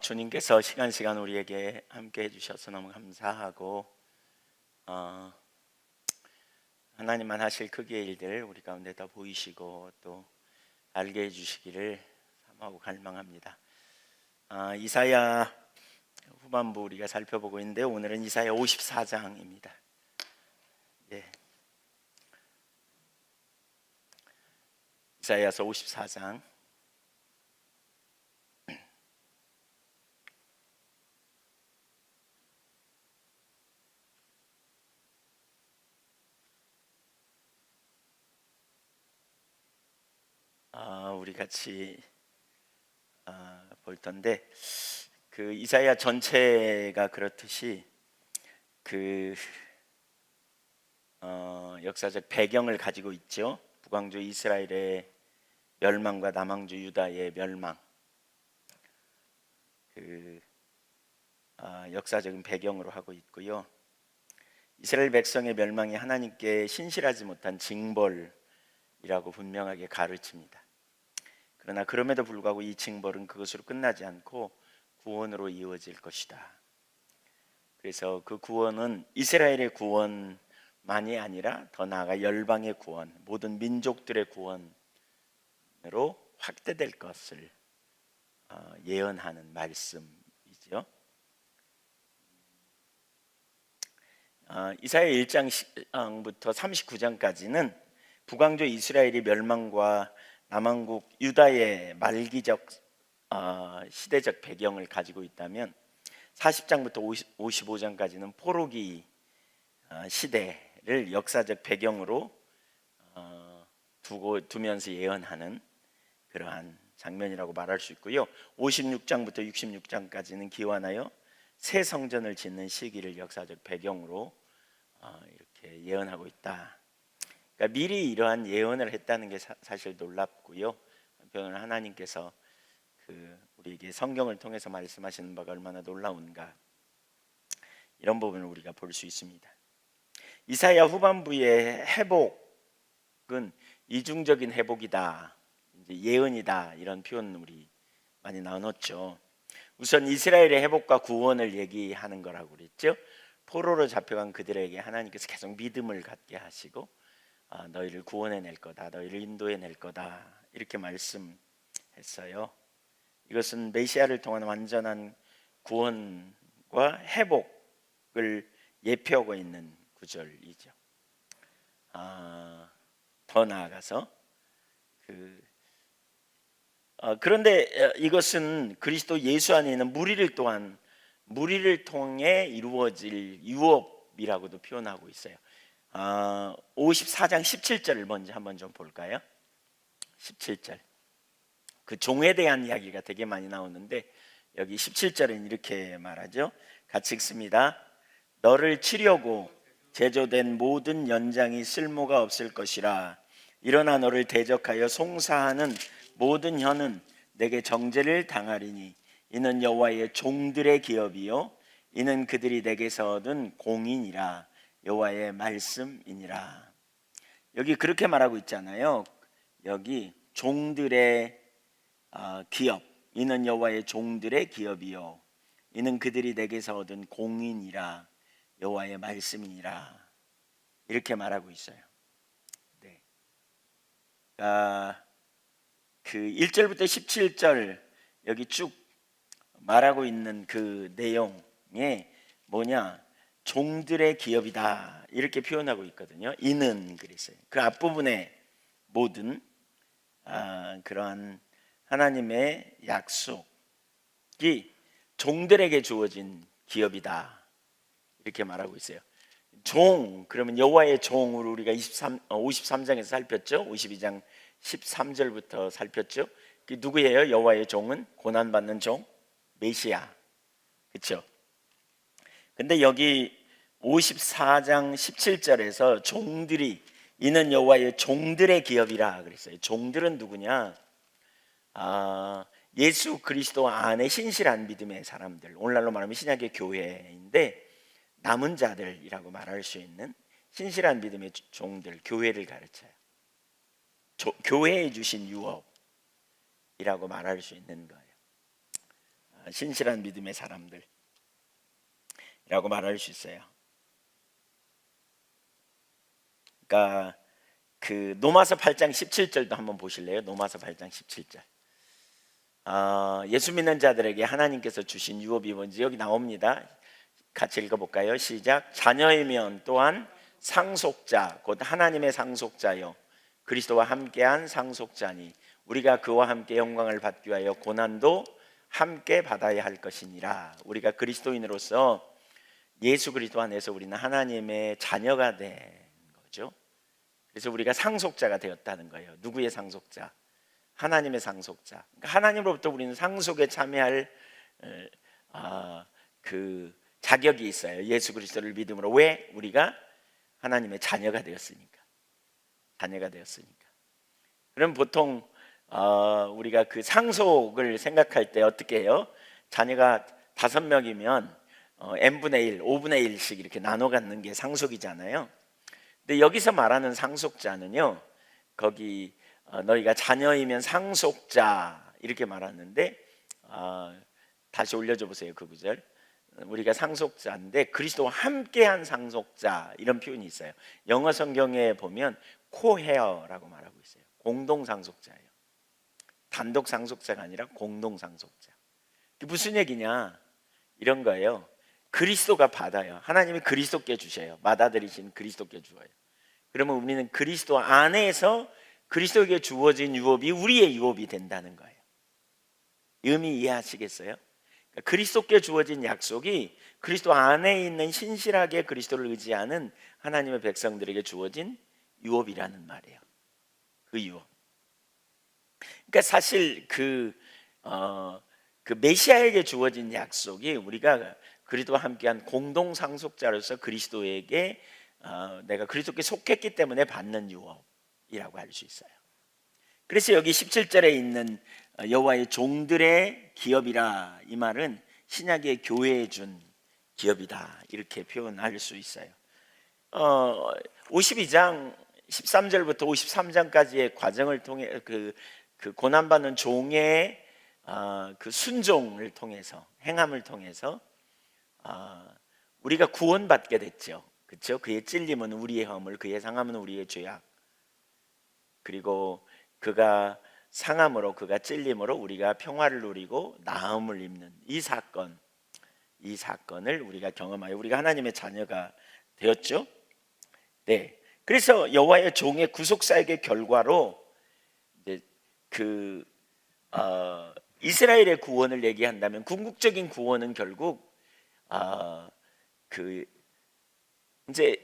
주님께서 시간 우리에게 함께 해주셔서 너무 감사하고 하나님만 하실 크기의 일들 우리 가운데 다 보이시고 또 알게 해주시기를 사모하고 갈망합니다. 이사야 후반부 우리가 살펴보고 있는데 오늘은 이사야 54장입니다. 예. 이사야서 54장 우리 같이 볼 텐데 그 이사야 전체가 그렇듯이 그 역사적 배경을 가지고 있죠. 북왕조 이스라엘의 멸망과 남왕조 유다의 멸망, 그 역사적인 배경으로 하고 있고요. 이스라엘 백성의 멸망이 하나님께 신실하지 못한 징벌이라고 분명하게 가르칩니다. 그러나 그럼에도 불구하고 이 징벌은 그것으로 끝나지 않고 구원으로 이어질 것이다. 그래서 그 구원은 이스라엘의 구원만이 아니라 더 나아가 열방의 구원, 모든 민족들의 구원으로 확대될 것을 예언하는 말씀이죠. 이사야 1장부터 39장까지는 북왕조 이스라엘의 멸망과 남왕국 유다의 말기적 시대적 배경을 가지고 있다면 40장부터 55장까지는 포로기 시대를 역사적 배경으로 두면서 예언하는 그러한 장면이라고 말할 수 있고요. 56장부터 66장까지는 기원하여 새 성전을 짓는 시기를 역사적 배경으로 이렇게 예언하고 있다. 그러니까 미리 이러한 예언을 했다는 게 사실 놀랍고요. 한편으로는 하나님께서 우리에게 성경을 통해서 말씀하시는 바가 얼마나 놀라운가, 이런 부분을 우리가 볼 수 있습니다. 이사야 후반부의 회복은 이중적인 회복이다, 이제 예언이다, 이런 표현 우리 많이 나눴죠. 우선 이스라엘의 회복과 구원을 얘기하는 거라고 그랬죠. 포로로 잡혀간 그들에게 하나님께서 계속 믿음을 갖게 하시고 너희를 구원해낼 거다, 너희를 인도해낼 거다, 이렇게 말씀했어요. 이것은 메시아를 통한 완전한 구원과 회복을 예표하고 있는 구절이죠. 더 나아가서 그런데 이것은 그리스도 예수 안에 있는 무리를 통해 이루어질 유업이라고도 표현하고 있어요. 54장 17절을 먼저 한번 좀 볼까요? 17절, 그 종에 대한 이야기가 되게 많이 나오는데 여기 17절은 이렇게 말하죠. 같이 읽습니다. 너를 치려고 제조된 모든 연장이 쓸모가 없을 것이라. 일어나 너를 대적하여 송사하는 모든 혀는 내게 정죄를 당하리니 이는 여호와의 종들의 기업이요 이는 그들이 내게서 얻은 공인이라. 여호와의 말씀이니라. 여기 그렇게 말하고 있잖아요. 여기 종들의 기업, 이는 여호와의 종들의 기업이요 이는 그들이 내게서 얻은 공인이라. 여호와의 말씀이니라. 이렇게 말하고 있어요. 네. 그 1절부터 17절 여기 쭉 말하고 있는 그 내용에 뭐냐, 종들의 기업이다, 이렇게 표현하고 있거든요. 이는 그랬어요. 그 앞부분에 모든 그러한 하나님의 약속이 종들에게 주어진 기업이다, 이렇게 말하고 있어요. 종, 그러면 여호와의 종으로 우리가 53장에서 살폈죠. 52장 13절부터 살폈죠. 그 누구예요? 여호와의 종은 고난받는 종, 메시아, 그렇죠? 근데 여기 54장 17절에서 종들이 이는 여호와의 종들의 기업이라 그랬어요. 종들은 누구냐? 예수 그리스도 안에 신실한 믿음의 사람들, 오늘날로 말하면 신약의 교회인데 남은 자들이라고 말할 수 있는 신실한 믿음의 종들, 교회를 가르쳐요. 교회에 주신 유업이라고 말할 수 있는 거예요. 신실한 믿음의 사람들이라고 말할 수 있어요. 그러니까 그 로마서 8장 17절도 한번 보실래요? 로마서 8장 17절. 예수 믿는 자들에게 하나님께서 주신 유업이 뭔지 여기 나옵니다. 같이 읽어볼까요? 시작. 자녀이면 또한 상속자 곧 하나님의 상속자요 그리스도와 함께한 상속자니 우리가 그와 함께 영광을 받기 위하여 고난도 함께 받아야 할 것이니라. 우리가 그리스도인으로서 예수 그리스도 안에서 우리는 하나님의 자녀가 된 거죠. 그래서 우리가 상속자가 되었다는 거예요. 누구의 상속자? 하나님의 상속자. 그러니까 하나님으로부터 우리는 상속에 참여할 그 자격이 있어요. 예수 그리스도를 믿음으로. 왜? 우리가 하나님의 자녀가 되었으니까. 자녀가 되었으니까. 그럼 보통 우리가 그 상속을 생각할 때 어떻게 해요? 자녀가 5명이면 n분의 1, 5분의 1씩 이렇게 나눠 갖는 게 상속이잖아요. 근데 여기서 말하는 상속자는요, 거기 너희가 자녀이면 상속자 이렇게 말하는데 다시 올려줘 보세요. 그 구절. 우리가 상속자인데 그리스도와 함께한 상속자 이런 표현이 있어요. 영어 성경에 보면 코헤어라고 말하고 있어요. 공동 상속자예요. 단독 상속자가 아니라 공동 상속자. 무슨 얘기냐? 이런 거예요. 그리스도가 받아요. 하나님이 그리스도께 주셔요. 받아들이신 그리스도께 주어요. 그러면 우리는 그리스도 안에서 그리스도에게 주어진 유업이 우리의 유업이 된다는 거예요. 의미 이해하시겠어요? 그러니까 그리스도께 주어진 약속이 그리스도 안에 있는 신실하게 그리스도를 의지하는 하나님의 백성들에게 주어진 유업이라는 말이에요. 그 유업. 그러니까 사실 그 메시아에게 주어진 약속이 우리가 그리스도와 함께한 공동 상속자로서 그리스도에게 내가 그리스도께 속했기 때문에 받는 유업이라고 할 수 있어요. 그래서 여기 17절에 있는 여호와의 종들의 기업이라 이 말은 신약의 교회에 준 기업이다 이렇게 표현할 수 있어요. 52장 13절부터 53장까지의 과정을 통해 그 고난받는 종의 그 순종을 통해서 행함을 통해서 우리가 구원받게 됐죠. 그렇죠? 그의 찔림은 우리의 허물, 그의 상함은 우리의 죄악. 그리고 그가 상함으로 그가 찔림으로 우리가 평화를 누리고 나음을 입는 이 사건을 우리가 경험하여 우리가 하나님의 자녀가 되었죠. 네. 그래서 여호와의 종의 구속사역의 결과로 이제 이스라엘의 구원을 얘기한다면 궁극적인 구원은 결국 이제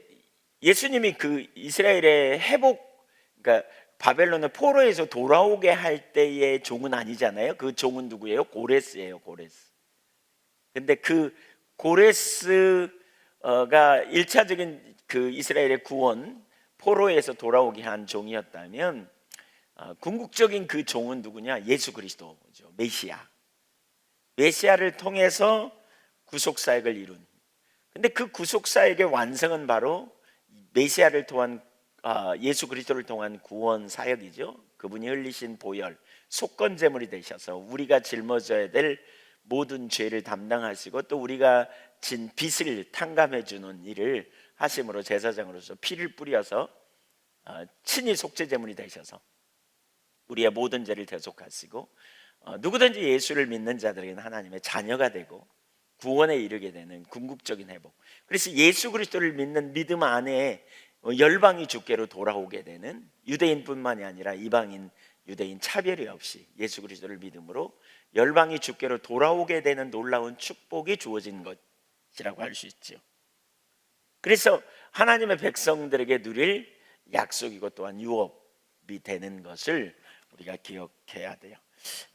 예수님이 그 이스라엘의 회복, 그러니까 바벨론의 포로에서 돌아오게 할 때의 종은 아니잖아요. 그 종은 누구예요? 고레스예요. 고레스. 근데 그 고레스가 1차적인 그 이스라엘의 구원, 포로에서 돌아오게 한 종이었다면 궁극적인 그 종은 누구냐? 예수 그리스도죠. 메시아를 통해서 구속사역을 이룬. 근데 그 구속사역의 완성은 바로 메시아를 통한 예수 그리스도를 통한 구원 사역이죠. 그분이 흘리신 보혈, 속건제물이 되셔서 우리가 짊어져야 될 모든 죄를 담당하시고 또 우리가 진 빚을 탕감해 주는 일을 하심으로 제사장으로서 피를 뿌려서 친히 속죄제물이 되셔서 우리의 모든 죄를 대속하시고 누구든지 예수를 믿는 자들에게는 하나님의 자녀가 되고 구원에 이르게 되는 궁극적인 회복. 그래서 예수 그리스도를 믿는 믿음 안에 열방이 주께로 돌아오게 되는, 유대인뿐만이 아니라 이방인, 유대인 차별이 없이 예수 그리스도를 믿음으로 열방이 주께로 돌아오게 되는 놀라운 축복이 주어진 것이라고 할 수 있죠. 그래서 하나님의 백성들에게 누릴 약속이고 또한 유업이 되는 것을 우리가 기억해야 돼요.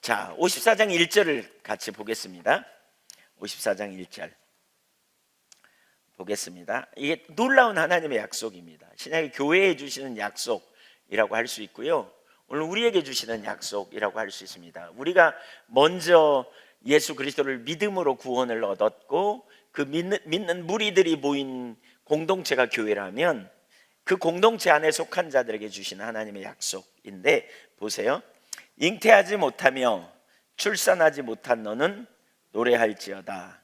자, 54장 1절을 같이 보겠습니다. 54장 1절 보겠습니다. 이게 놀라운 하나님의 약속입니다. 신약의 교회에 주시는 약속이라고 할 수 있고요, 오늘 우리에게 주시는 약속이라고 할 수 있습니다. 우리가 먼저 예수 그리스도를 믿음으로 구원을 얻었고 그 믿는 무리들이 모인 공동체가 교회라면 그 공동체 안에 속한 자들에게 주시는 하나님의 약속인데, 보세요. 잉태하지 못하며 출산하지 못한 너는 노래할지어다.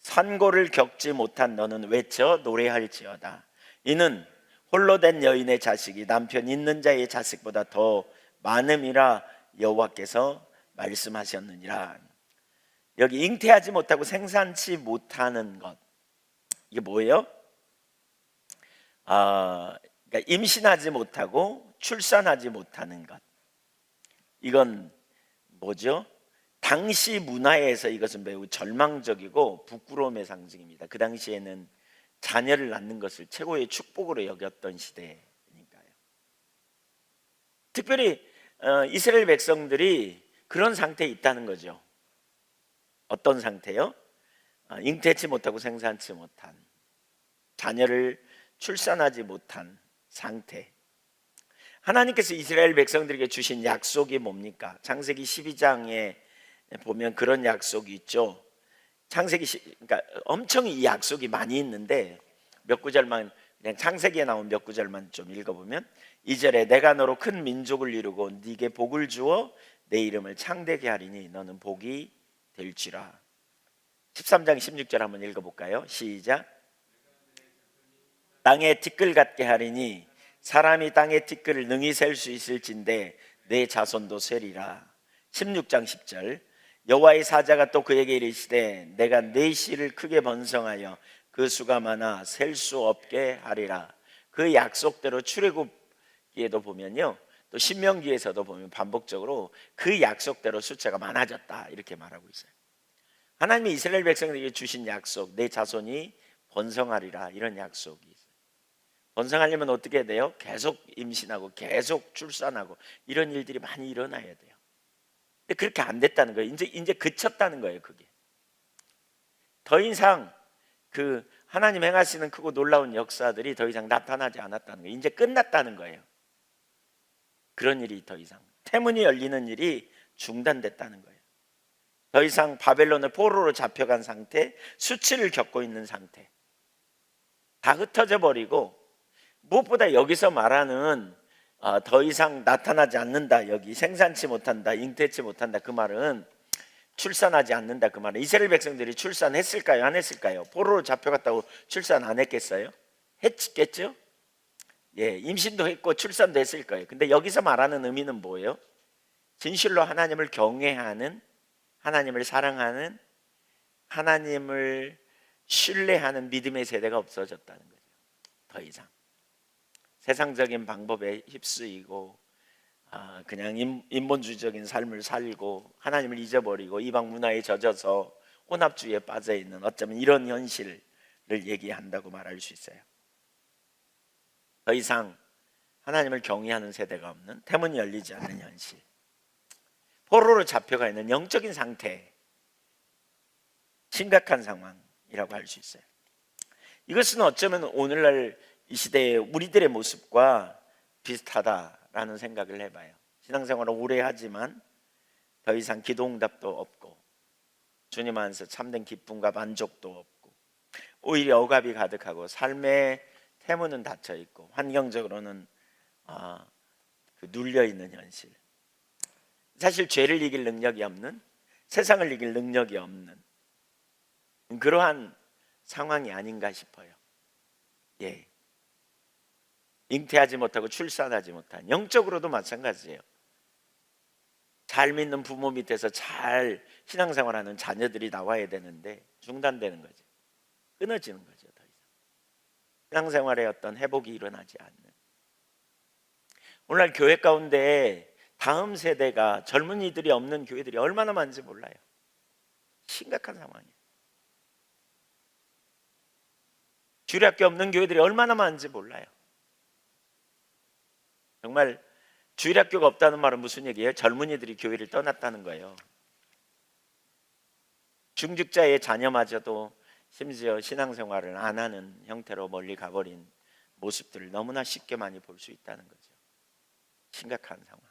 산고를 겪지 못한 너는 외쳐 노래할지어다. 이는 홀로 된 여인의 자식이 남편 있는 자의 자식보다 더 많음이라 여호와께서 말씀하셨느니라. 여기 잉태하지 못하고 생산치 못하는 것, 이게 뭐예요? 그러니까 임신하지 못하고 출산하지 못하는 것. 이건 뭐죠? 당시 문화에서 이것은 매우 절망적이고 부끄러움의 상징입니다. 그 당시에는 자녀를 낳는 것을 최고의 축복으로 여겼던 시대니까요. 특별히 이스라엘 백성들이 그런 상태에 있다는 거죠. 어떤 상태요? 잉태치 못하고 생산치 못한, 자녀를 출산하지 못한 상태. 하나님께서 이스라엘 백성들에게 주신 약속이 뭡니까? 창세기 12장에 보면 그런 약속이 있죠. 그러니까 엄청 이 약속이 많이 있는데 몇 구절만, 그냥 창세기에 나온 몇 구절만 좀 읽어보면, 2절에 내가 너로 큰 민족을 이루고 네게 복을 주어 내 이름을 창대케 하리니 너는 복이 될지라. 13장 16절 한번 읽어볼까요? 시작. 땅에 티끌 같게 하리니 사람이 땅의 티끌을 능히 셀 수 있을진데 내 자손도 세리라. 16장 10절 여호와의 사자가 또 그에게 이르시되 내가 내 씨를 크게 번성하여 그 수가 많아 셀 수 없게 하리라. 그 약속대로 출애굽기에도 보면요, 또 신명기에서도 보면 반복적으로 그 약속대로 숫자가 많아졌다 이렇게 말하고 있어요. 하나님이 이스라엘 백성들에게 주신 약속, 내 자손이 번성하리라, 이런 약속이 있어요. 번성하려면 어떻게 해야 돼요? 계속 임신하고 계속 출산하고 이런 일들이 많이 일어나야 돼요. 근데 그렇게 안 됐다는 거예요. 이제 그쳤다는 거예요. 그게 더 이상 그 하나님 행하시는 크고 놀라운 역사들이 더 이상 나타나지 않았다는 거예요. 이제 끝났다는 거예요. 그런 일이 더 이상, 태문이 열리는 일이 중단됐다는 거예요. 더 이상 바벨론의 포로로 잡혀간 상태, 수치를 겪고 있는 상태, 다 흩어져 버리고, 무엇보다 여기서 말하는 더 이상 나타나지 않는다, 여기 생산치 못한다, 잉태치 못한다, 그 말은 출산하지 않는다, 그 말은 이스라엘 백성들이 출산했을까요? 안 했을까요? 포로로 잡혀갔다고 출산 안 했겠어요? 했겠죠? 예, 임신도 했고 출산도 했을 거예요. 근데 여기서 말하는 의미는 뭐예요? 진실로 하나님을 경외하는, 하나님을 사랑하는, 하나님을 신뢰하는 믿음의 세대가 없어졌다는 거죠. 더 이상 세상적인 방법에 휩쓰이고 그냥 인본주의적인 삶을 살고 하나님을 잊어버리고 이방 문화에 젖어서 혼합주의에 빠져있는, 어쩌면 이런 현실을 얘기한다고 말할 수 있어요. 더 이상 하나님을 경외하는 세대가 없는, 태문이 열리지 않는 현실, 포로로 잡혀가 있는 영적인 상태, 심각한 상황이라고 할 수 있어요. 이것은 어쩌면 오늘날 이 시대의 우리들의 모습과 비슷하다라는 생각을 해봐요. 신앙생활을 오래 하지만 더 이상 기도응답도 없고 주님 안에서 참된 기쁨과 만족도 없고 오히려 억압이 가득하고 삶의 태문은 닫혀있고 환경적으로는 눌려있는 현실, 사실 죄를 이길 능력이 없는, 세상을 이길 능력이 없는 그러한 상황이 아닌가 싶어요. 예, 잉태하지 못하고 출산하지 못한, 영적으로도 마찬가지예요. 잘 믿는 부모 밑에서 잘 신앙생활하는 자녀들이 나와야 되는데 중단되는 거죠. 끊어지는 거죠. 더 이상 신앙생활에 어떤 회복이 일어나지 않는, 오늘날 교회 가운데 다음 세대가, 젊은이들이 없는 교회들이 얼마나 많은지 몰라요. 심각한 상황이에요. 주일학교 없는 교회들이 얼마나 많은지 몰라요. 정말 주일학교가 없다는 말은 무슨 얘기예요? 젊은이들이 교회를 떠났다는 거예요. 중직자의 자녀마저도 심지어 신앙생활을 안 하는 형태로 멀리 가버린 모습들을 너무나 쉽게 많이 볼 수 있다는 거죠. 심각한 상황.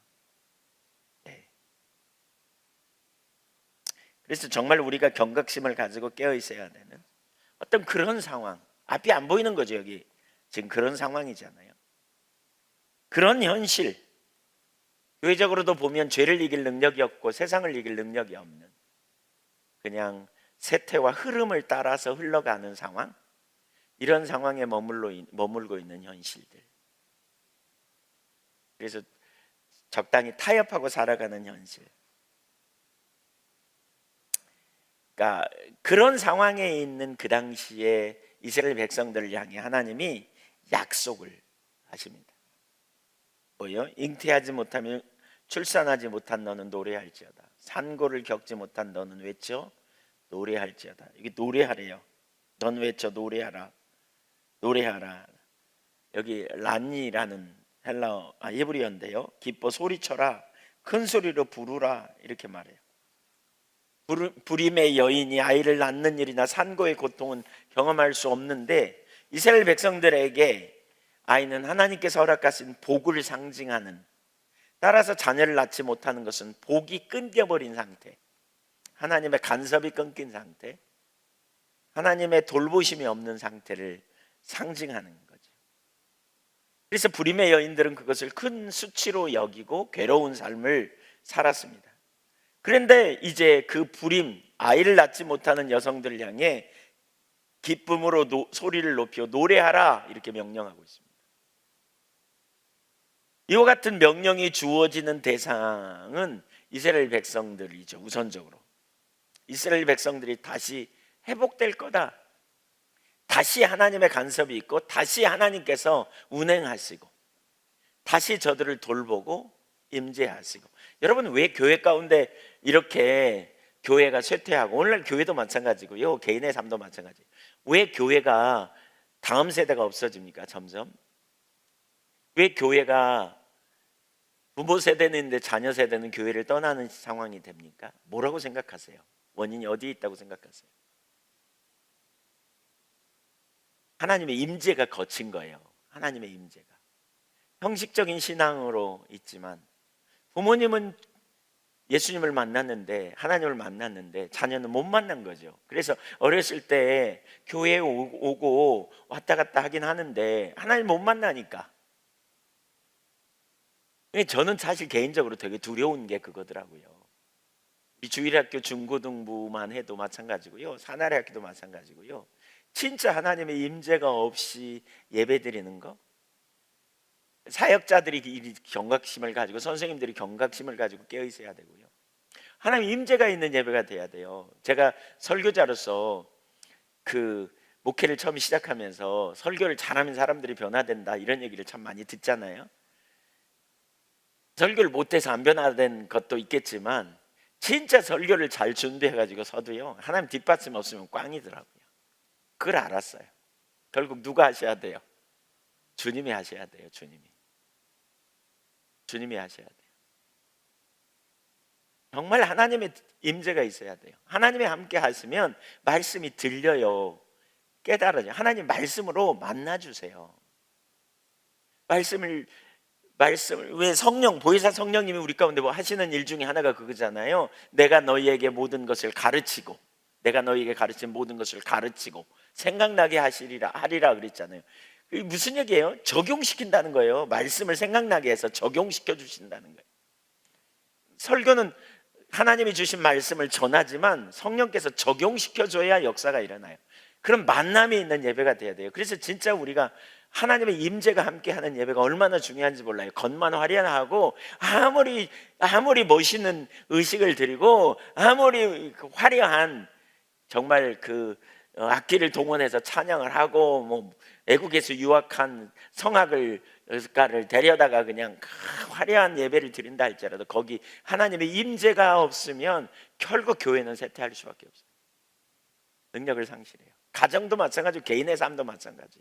네. 그래서 정말 우리가 경각심을 가지고 깨어 있어야 되는 어떤 그런 상황, 앞이 안 보이는 거죠. 여기 지금 그런 상황이잖아요. 그런 현실, 교회적으로도 보면 죄를 이길 능력이 없고 세상을 이길 능력이 없는, 그냥 세태와 흐름을 따라서 흘러가는 상황, 이런 상황에 머물고 있는 현실들. 그래서 적당히 타협하고 살아가는 현실. 그러니까 그런 상황에 있는 그 당시에 이스라엘 백성들을 향해 하나님이 약속을 하십니다. 뭐요? 잉태하지 못하면 출산하지 못한 너는 노래할지어다. 산고를 겪지 못한 너는 외쳐 노래할지어다. 이게 노래하래요. 넌 외쳐 노래하라. 노래하라. 여기 란니라는 히브리어인데요. 기뻐 소리쳐라. 큰 소리로 부르라. 이렇게 말해요. 불임의 여인이 아이를 낳는 일이나 산고의 고통은 경험할 수 없는데 이스라엘 백성들에게 아이는 하나님께서 허락하신 복을 상징하는, 따라서 자녀를 낳지 못하는 것은 복이 끊겨버린 상태, 하나님의 간섭이 끊긴 상태, 하나님의 돌보심이 없는 상태를 상징하는 거죠. 그래서 불임의 여인들은 그것을 큰 수치로 여기고 괴로운 삶을 살았습니다. 그런데 이제 그 불임, 아이를 낳지 못하는 여성들을 향해 기쁨으로 소리를 높여 노래하라 이렇게 명령하고 있습니다. 이와 같은 명령이 주어지는 대상은 이스라엘 백성들이죠. 우선적으로 이스라엘 백성들이 다시 회복될 거다, 다시 하나님의 간섭이 있고 다시 하나님께서 운행하시고 다시 저들을 돌보고 임재하시고. 여러분, 왜 교회 가운데 이렇게 교회가 쇠퇴하고, 오늘날 교회도 마찬가지고요, 개인의 삶도 마찬가지예요. 왜 교회가 다음 세대가 없어집니까? 점점. 왜 교회가 부모 세대인데 자녀 세대는 교회를 떠나는 상황이 됩니까? 뭐라고 생각하세요? 원인이 어디에 있다고 생각하세요? 하나님의 임재가 거친 거예요. 하나님의 임재가 형식적인 신앙으로 있지만, 부모님은 예수님을 만났는데, 하나님을 만났는데 자녀는 못 만난 거죠. 그래서 어렸을 때 교회에 오고 왔다 갔다 하긴 하는데 하나님 못 만나니까. 저는 사실 개인적으로 되게 두려운 게 그거더라고요. 우리 주일학교 중고등부만 해도 마찬가지고요, 사나리 학교도 마찬가지고요, 진짜 하나님의 임재가 없이 예배드리는 거, 사역자들이 경각심을 가지고, 선생님들이 경각심을 가지고 깨어 있어야 되고요, 하나님 임재가 있는 예배가 돼야 돼요. 제가 설교자로서 그 목회를 처음 시작하면서 설교를 잘하면 사람들이 변화된다 이런 얘기를 참 많이 듣잖아요. 설교를 못해서 안 변화된 것도 있겠지만 진짜 설교를 잘 준비해가지고 서도요, 하나님 뒷받침 없으면 꽝이더라고요. 그걸 알았어요. 결국 누가 하셔야 돼요? 주님이 하셔야 돼요. 주님이 하셔야 돼요. 정말 하나님의 임재가 있어야 돼요. 하나님이 함께 하시면 말씀이 들려요, 깨달아요. 하나님 말씀으로 만나주세요. 말씀을 왜 성령, 보혜사 성령님이 우리 가운데 뭐 하시는 일 중에 하나가 그거잖아요. 내가 너희에게 모든 것을 가르치고, 내가 너희에게 가르친 모든 것을 가르치고 생각나게 하리라 그랬잖아요. 이게 무슨 얘기예요? 적용시킨다는 거예요. 말씀을 생각나게 해서 적용시켜 주신다는 거예요. 설교는 하나님이 주신 말씀을 전하지만 성령께서 적용시켜 줘야 역사가 일어나요. 그럼 만남이 있는 예배가 돼야 돼요. 그래서 진짜 우리가 하나님의 임재가 함께하는 예배가 얼마나 중요한지 몰라요. 겉만 화려하고 아무리 멋있는 의식을 드리고 아무리 화려한 정말 그 악기를 동원해서 찬양을 하고 뭐 애국에서 유학한 성악가를 데려다가 그냥 화려한 예배를 드린다 할지라도 거기 하나님의 임재가 없으면 결국 교회는 쇠퇴할 수밖에 없어요. 능력을 상실해요. 가정도 마찬가지고 개인의 삶도 마찬가지.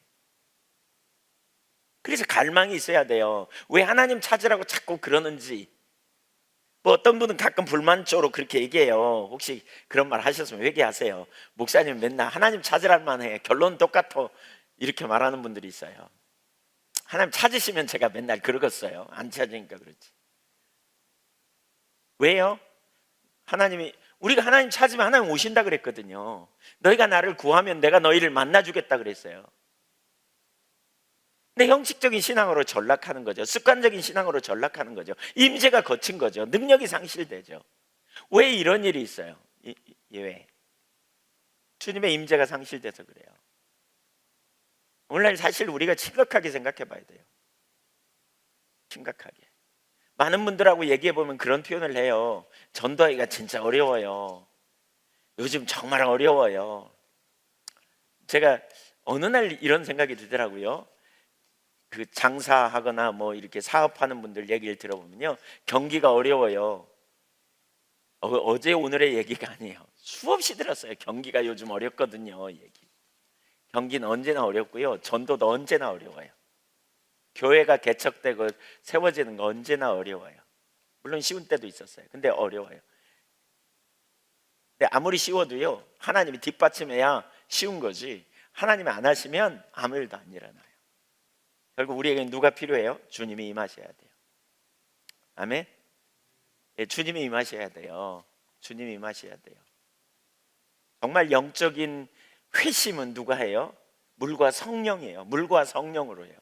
그래서 갈망이 있어야 돼요. 왜 하나님 찾으라고 자꾸 그러는지. 뭐 어떤 분은 가끔 불만조로 그렇게 얘기해요. 혹시 그런 말 하셨으면 회개하세요. 목사님 맨날 하나님 찾으랄만 해, 결론은 똑같아, 이렇게 말하는 분들이 있어요. 하나님 찾으시면 제가 맨날 그러겠어요? 안 찾으니까 그렇지. 왜요? 우리가 하나님 찾으면 하나님 오신다 그랬거든요. 너희가 나를 구하면 내가 너희를 만나주겠다 그랬어요. 근데 형식적인 신앙으로 전락하는 거죠. 습관적인 신앙으로 전락하는 거죠. 임재가 거친 거죠. 능력이 상실되죠. 왜 이런 일이 있어요? 왜? 주님의 임재가 상실돼서 그래요. 오늘날 사실 우리가 심각하게 생각해 봐야 돼요. 심각하게. 많은 분들하고 얘기해 보면 그런 표현을 해요. 전도하기가 진짜 어려워요. 요즘 정말 어려워요. 제가 어느 날 이런 생각이 들더라고요. 그 장사하거나 뭐 이렇게 사업하는 분들 얘기를 들어보면요, 경기가 어려워요. 어제 오늘의 얘기가 아니에요. 수없이 들었어요. 경기가 요즘 어렵거든요. 얘기. 경기는 언제나 어렵고요, 전도도 언제나 어려워요. 교회가 개척되고 세워지는 거 언제나 어려워요. 물론 쉬운 때도 있었어요. 근데 어려워요. 근데 아무리 쉬워도요, 하나님이 뒷받침해야 쉬운 거지, 하나님이 안 하시면 아무 일도 안 일어나요. 결국 우리에게는 누가 필요해요? 주님이 임하셔야 돼요. 아멘. 예, 주님이 임하셔야 돼요. 주님이 임하셔야 돼요. 정말 영적인 회심은 누가 해요? 물과 성령이에요. 물과 성령으로 해요.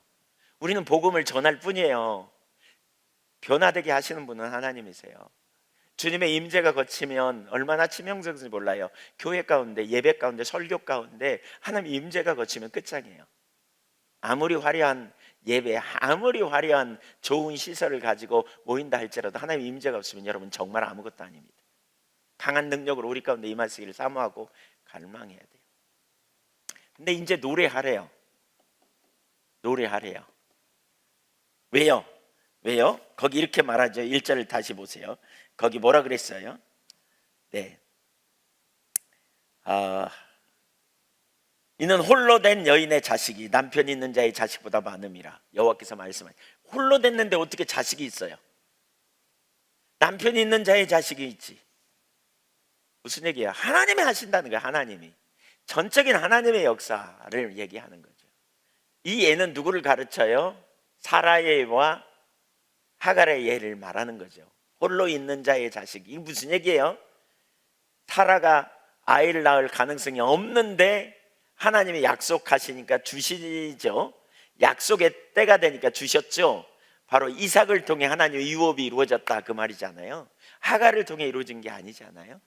우리는 복음을 전할 뿐이에요. 변화되게 하시는 분은 하나님이세요. 주님의 임재가 거치면 얼마나 치명적인지 몰라요. 교회 가운데, 예배 가운데, 설교 가운데 하나님의 임재가 거치면 끝장이에요. 아무리 화려한 예배, 아무리 화려한 좋은 시설을 가지고 모인다 할지라도 하나님의 임재가 없으면 여러분 정말 아무것도 아닙니다. 강한 능력으로 우리 가운데 임하시기를 사모하고 갈망해야 돼요. 근데 이제 노래하래요. 노래하래요. 왜요? 왜요? 거기 이렇게 말하죠. 1절을 다시 보세요. 거기 뭐라 그랬어요? 네. 이는 홀로 된 여인의 자식이 남편이 있는 자의 자식보다 많음이라. 여호와께서 말씀하시죠. 홀로 됐는데 어떻게 자식이 있어요? 남편이 있는 자의 자식이 있지. 무슨 얘기야? 하나님이 하신다는 거야. 하나님이 전적인 하나님의 역사를 얘기하는 거죠. 이 예는 누구를 가르쳐요? 사라의 예와 하갈의 예를 말하는 거죠. 홀로 있는 자의 자식. 이게 무슨 얘기예요? 사라가 아이를 낳을 가능성이 없는데 하나님이 약속하시니까 주시죠. 약속의 때가 되니까 주셨죠. 바로 이삭을 통해 하나님의 유업이 이루어졌다, 그 말이잖아요. 하갈을 통해 이루어진 게 아니잖아요.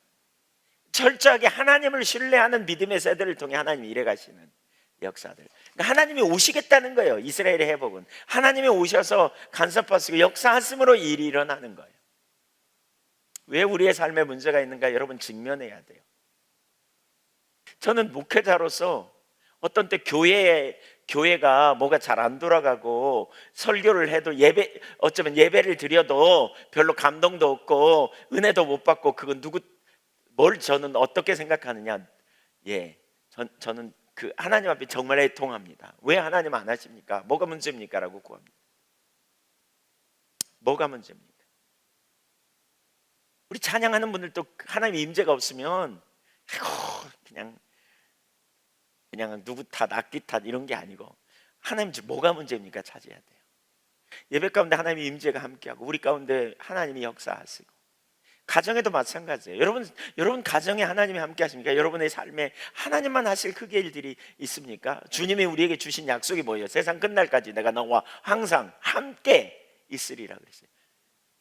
철저하게 하나님을 신뢰하는 믿음의 세대를 통해 하나님이 일해가시는 역사들. 그러니까 하나님이 오시겠다는 거예요. 이스라엘의 회복은 하나님이 오셔서 간섭하시고 역사하심으로 일이 일어나는 거예요. 왜 우리의 삶에 문제가 있는가 여러분 직면해야 돼요. 저는 목회자로서 어떤 때 교회가 뭐가 잘 안 돌아가고 설교를 해도 어쩌면 예배를 드려도 별로 감동도 없고 은혜도 못 받고, 그건 뭘 저는 어떻게 생각하느냐? 저는 그 하나님 앞에 정말 애통합니다. 왜 하나님 안 하십니까? 뭐가 문제입니까? 라고 구합니다. 뭐가 문제입니까? 우리 찬양하는 분들도 하나님 임재가 없으면 그냥 누구 탓, 악기 탓 이런 게 아니고 하나님 뭐가 문제입니까? 찾아야 돼요. 예배 가운데 하나님의 임재가 함께하고 우리 가운데 하나님이 역사하시고, 가정에도 마찬가지예요. 여러분 가정에 하나님이 함께 하십니까? 여러분의 삶에 하나님만 하실 크게 일들이 있습니까? 주님이 우리에게 주신 약속이 뭐예요? 세상 끝날까지 내가 너와 항상 함께 있으리라 그랬어요.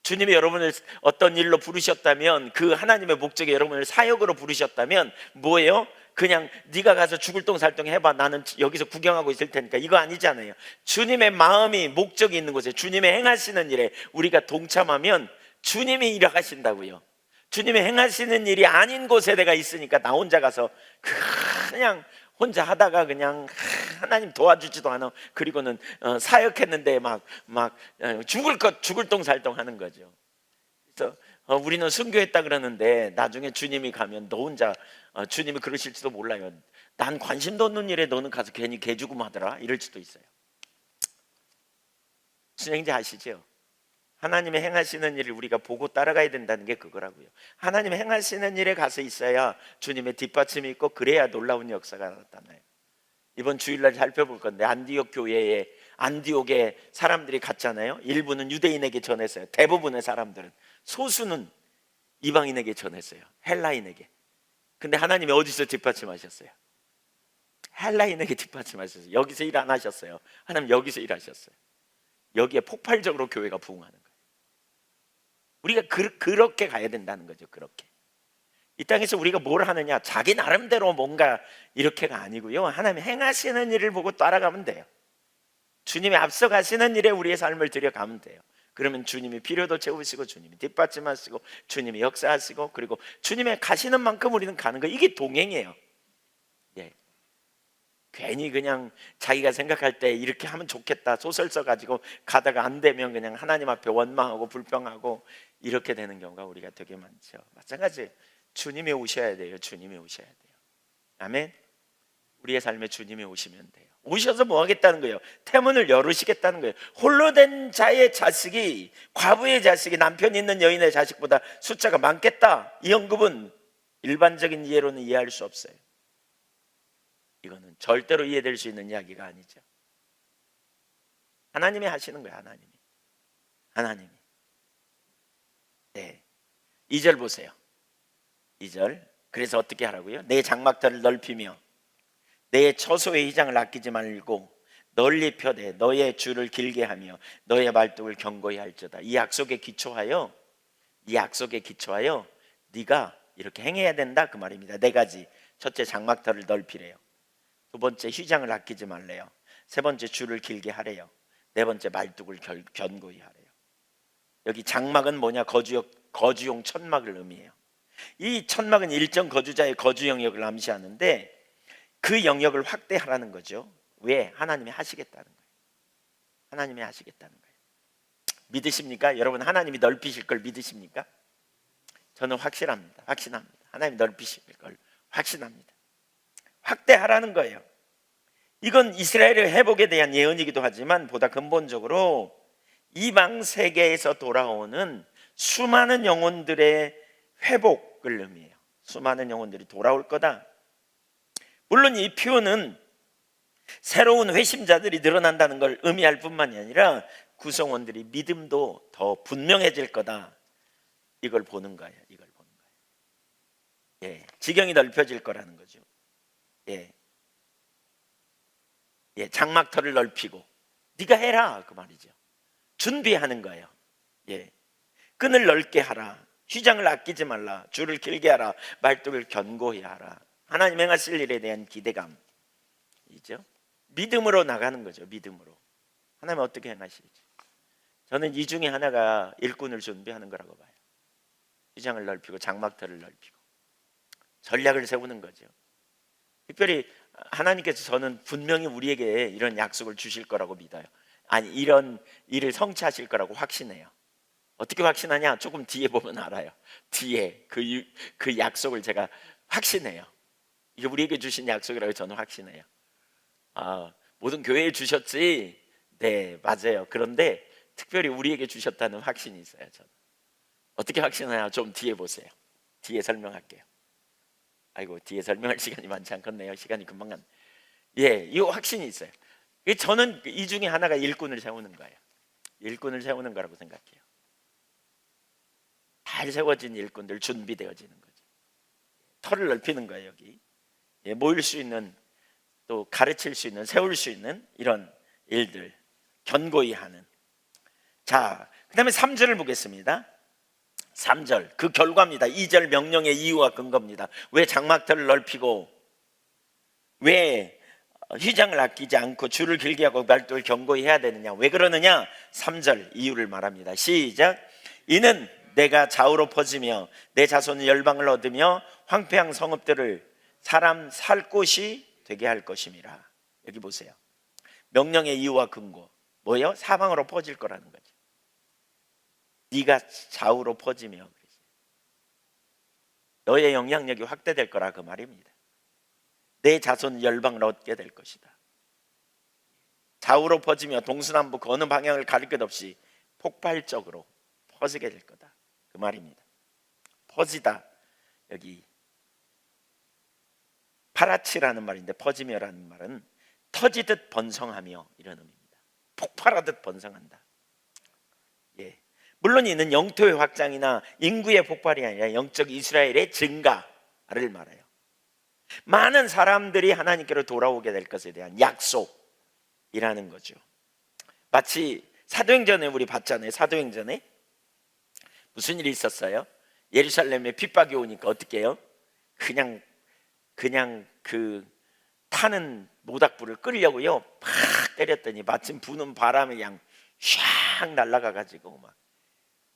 주님이 여러분을 어떤 일로 부르셨다면, 그 하나님의 목적에 여러분을 사역으로 부르셨다면 뭐예요? 그냥 네가 가서 죽을 똥살똥 해봐, 나는 여기서 구경하고 있을 테니까, 이거 아니잖아요. 주님의 마음이, 목적이 있는 곳에, 주님의 행하시는 일에 우리가 동참하면 주님이 일하신다고요. 주님이 행하시는 일이 아닌 곳에 내가 있으니까 나 혼자 가서 그냥 혼자 하다가 그냥 하나님 도와주지도 않아. 그리고는 사역했는데 막 죽을 똥살똥 하는 거죠. 그래서 우리는 순교했다 그러는데 나중에 주님이 가면 너 혼자 주님이 그러실지도 몰라요. 난 관심도 없는 일에 너는 가서 괜히 개죽음하더라 이럴 수도 있어요. 무슨 얘기인지 아시죠? 하나님의 행하시는 일을 우리가 보고 따라가야 된다는 게 그거라고요. 하나님 행하시는 일에 가서 있어야 주님의 뒷받침이 있고, 그래야 놀라운 역사가 나타나요. 이번 주일날 살펴볼 건데, 안디옥에 사람들이 갔잖아요. 일부는 유대인에게 전했어요. 대부분의 사람들은, 소수는 이방인에게 전했어요. 헬라인에게. 근데 하나님이 어디서 뒷받침하셨어요? 헬라인에게 뒷받침하셨어요. 여기서 일 안 하셨어요. 하나님 여기서 일하셨어요. 여기에 폭발적으로 교회가 부흥하는 거예요. 우리가 그렇게 가야 된다는 거죠. 그렇게 이 땅에서 우리가 뭘 하느냐, 자기 나름대로 뭔가 이렇게가 아니고요, 하나님 행하시는 일을 보고 따라가면 돼요. 주님이 앞서가시는 일에 우리의 삶을 들여가면 돼요. 그러면 주님이 필요도 채우시고, 주님이 뒷받침하시고, 주님이 역사하시고, 그리고 주님의 가시는 만큼 우리는 가는 거예요. 이게 동행이에요. 예. 괜히 그냥 자기가 생각할 때 이렇게 하면 좋겠다 소설 써가지고 가다가 안 되면 그냥 하나님 앞에 원망하고 불평하고 이렇게 되는 경우가 우리가 되게 많죠. 마찬가지예요. 주님이 오셔야 돼요. 주님이 오셔야 돼요. 아멘. 우리의 삶에 주님이 오시면 돼요. 오셔서 뭐 하겠다는 거예요? 태문을 열으시겠다는 거예요. 홀로 된 자의 자식이, 과부의 자식이 남편 있는 여인의 자식보다 숫자가 많겠다, 이 언급은 일반적인 이해로는 이해할 수 없어요. 이거는 절대로 이해될 수 있는 이야기가 아니죠. 하나님이 하시는 거예요. 하나님이. 네. 2절 보세요. 2절. 그래서 어떻게 하라고요? 내 장막터를 넓히며 내 처소의 휘장을 아끼지 말고 널리 펴되 너의 줄을 길게 하며 너의 말뚝을 견고히 할지어다. 이 약속에 기초하여 네가 이렇게 행해야 된다, 그 말입니다. 4가지. 첫째, 장막터를 넓히래요. 두 번째, 휘장을 아끼지 말래요. 세 번째, 줄을 길게 하래요. 네 번째, 말뚝을 견고히 하래요. 여기 장막은 뭐냐? 거주용 천막을 의미해요. 이 천막은 일정 거주자의 거주 영역을 암시하는데 그 영역을 확대하라는 거죠. 왜? 하나님이 하시겠다는 거예요. 하나님이 하시겠다는 거예요. 믿으십니까? 여러분, 하나님이 넓히실 걸 믿으십니까? 저는 확신합니다. 하나님이 넓히실 걸 확신합니다. 확대하라는 거예요. 이건 이스라엘의 회복에 대한 예언이기도 하지만 보다 근본적으로 이방 세계에서 돌아오는 수많은 영혼들의 회복을 의미해요. 수많은 영혼들이 돌아올 거다. 물론 이 표현은 새로운 회심자들이 늘어난다는 걸 의미할 뿐만이 아니라 구성원들이 믿음도 더 분명해질 거다, 이걸 보는 거예요. 예, 지경이 넓혀질 거라는 거죠. 예, 장막터를 넓히고 네가 해라, 그 말이죠. 준비하는 거예요. 예, 끈을 넓게 하라, 휘장을 아끼지 말라, 줄을 길게 하라, 말뚝을 견고히 하라. 하나님 행하실 일에 대한 기대감이죠. 믿음으로 나가는 거죠. 믿음으로. 하나님 어떻게 행하실지. 저는 이 중에 하나가 일꾼을 준비하는 거라고 봐요. 휘장을 넓히고 장막터를 넓히고 전략을 세우는 거죠. 특별히 하나님께서 저는 분명히 우리에게 이런 약속을 주실 거라고 믿어요. 아니, 이런 일을 성취하실 거라고 확신해요. 어떻게 확신하냐? 조금 뒤에 보면 알아요. 뒤에 그 약속을 제가 확신해요. 이게 우리에게 주신 약속이라고 저는 확신해요. 모든 교회에 주셨지? 네, 맞아요. 그런데 특별히 우리에게 주셨다는 확신이 있어요. 저는. 어떻게 확신하냐? 좀 뒤에 보세요. 뒤에 설명할게요. 아이고, 뒤에 설명할 시간이 많지 않겠네요. 시간이 금방 갔네. 예, 이 확신이 있어요. 저는 이 중에 하나가 일꾼을 세우는 거예요. 일꾼을 세우는 거라고 생각해요. 잘 세워진 일꾼들, 준비되어지는 거죠. 터를 넓히는 거예요. 여기 모일 수 있는, 또 가르칠 수 있는, 세울 수 있는 이런 일들 견고히 하는. 자, 그 다음에 3절을 보겠습니다. 3절, 그 결과입니다. 2절 명령의 이유와 근거입니다. 왜 장막터를 넓히고 왜 휘장을 아끼지 않고 줄을 길게 하고 말뚝을 견고히 해야 되느냐, 왜 그러느냐? 3절 이유를 말합니다. 시작. 이는 내가 좌우로 퍼지며 내 자손은 열방을 얻으며 황폐한 성읍들을 사람 살 곳이 되게 할 것임이라. 여기 보세요. 명령의 이유와 근거 뭐예요? 사방으로 퍼질 거라는 거죠. 네가 좌우로 퍼지며 너의 영향력이 확대될 거라, 그 말입니다. 내 자손 열방을 얻게 될 것이다. 좌우로 퍼지며 동서남북 어느 방향을 가릴 것 없이 폭발적으로 퍼지게 될 거다, 그 말입니다. 퍼지다, 여기 파라치라는 말인데 퍼지며라는 말은 터지듯 번성하며 이런 의미입니다. 폭발하듯 번성한다. 예, 물론 이는 영토의 확장이나 인구의 폭발이 아니라 영적 이스라엘의 증가를 말해요. 많은 사람들이 하나님께로 돌아오게 될 것에 대한 약속이라는 거죠. 마치 사도행전에 우리 봤잖아요. 사도행전에 무슨 일이 있었어요? 예루살렘에 핍박이 오니까 어떻게 해요? 그냥 그 타는 모닥불을 끄려고요 팍 때렸더니 마침 부는 바람에 그냥 샥 날아가 가지고 막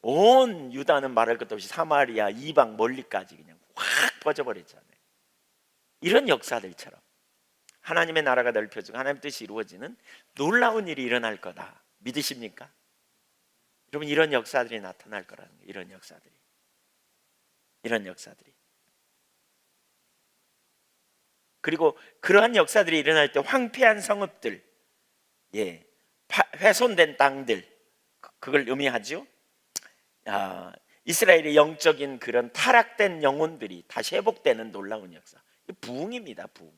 온 유다는 말할 것도 없이 사마리아 이방 멀리까지 그냥 확 퍼져버렸잖아요. 이런 역사들처럼 하나님의 나라가 넓혀지고 하나님의 뜻이 이루어지는 놀라운 일이 일어날 거다. 믿으십니까? 여러분, 이런 역사들이 나타날 거라는 거예요. 이런 역사들이. 그리고 그러한 역사들이 일어날 때 황폐한 성읍들, 훼손된 땅들, 그걸 의미하죠. 이스라엘의 영적인 그런 타락된 영혼들이 다시 회복되는 놀라운 역사. 부흥입니다. 부흥.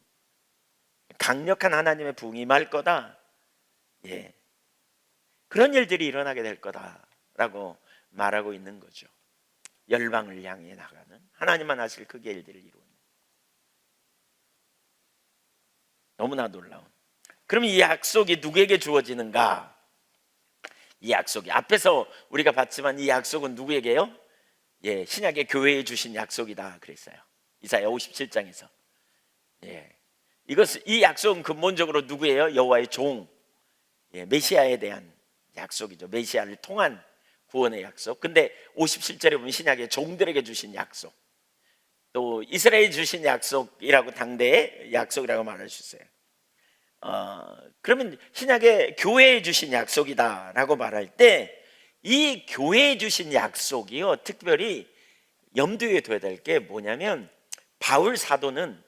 강력한 하나님의 부흥이 임할 거다. 그런 일들이 일어나게 될 거다라고 말하고 있는 거죠. 열방을 향해 나가는 하나님만 하실 크게 일들을 이루는, 너무나 놀라운. 그럼 이 약속이 누구에게 주어지는가? 이 약속이 앞에서 우리가 봤지만 이 약속은 누구에게요? 신약의 교회에 주신 약속이다 그랬어요. 이사야 57장에서. 이 약속은 근본적으로 누구예요? 여호와의 종, 메시아에 대한 약속이죠. 메시아를 통한 구원의 약속. 근데 57절에 보면 신약의 종들에게 주신 약속, 또 이스라엘에 주신 약속이라고, 당대의 약속이라고 말할 수 있어요. 그러면 신약의 교회에 주신 약속이다라고 말할 때 이 교회에 주신 약속이요, 특별히 염두에 둬야 될 게 뭐냐면, 바울 사도는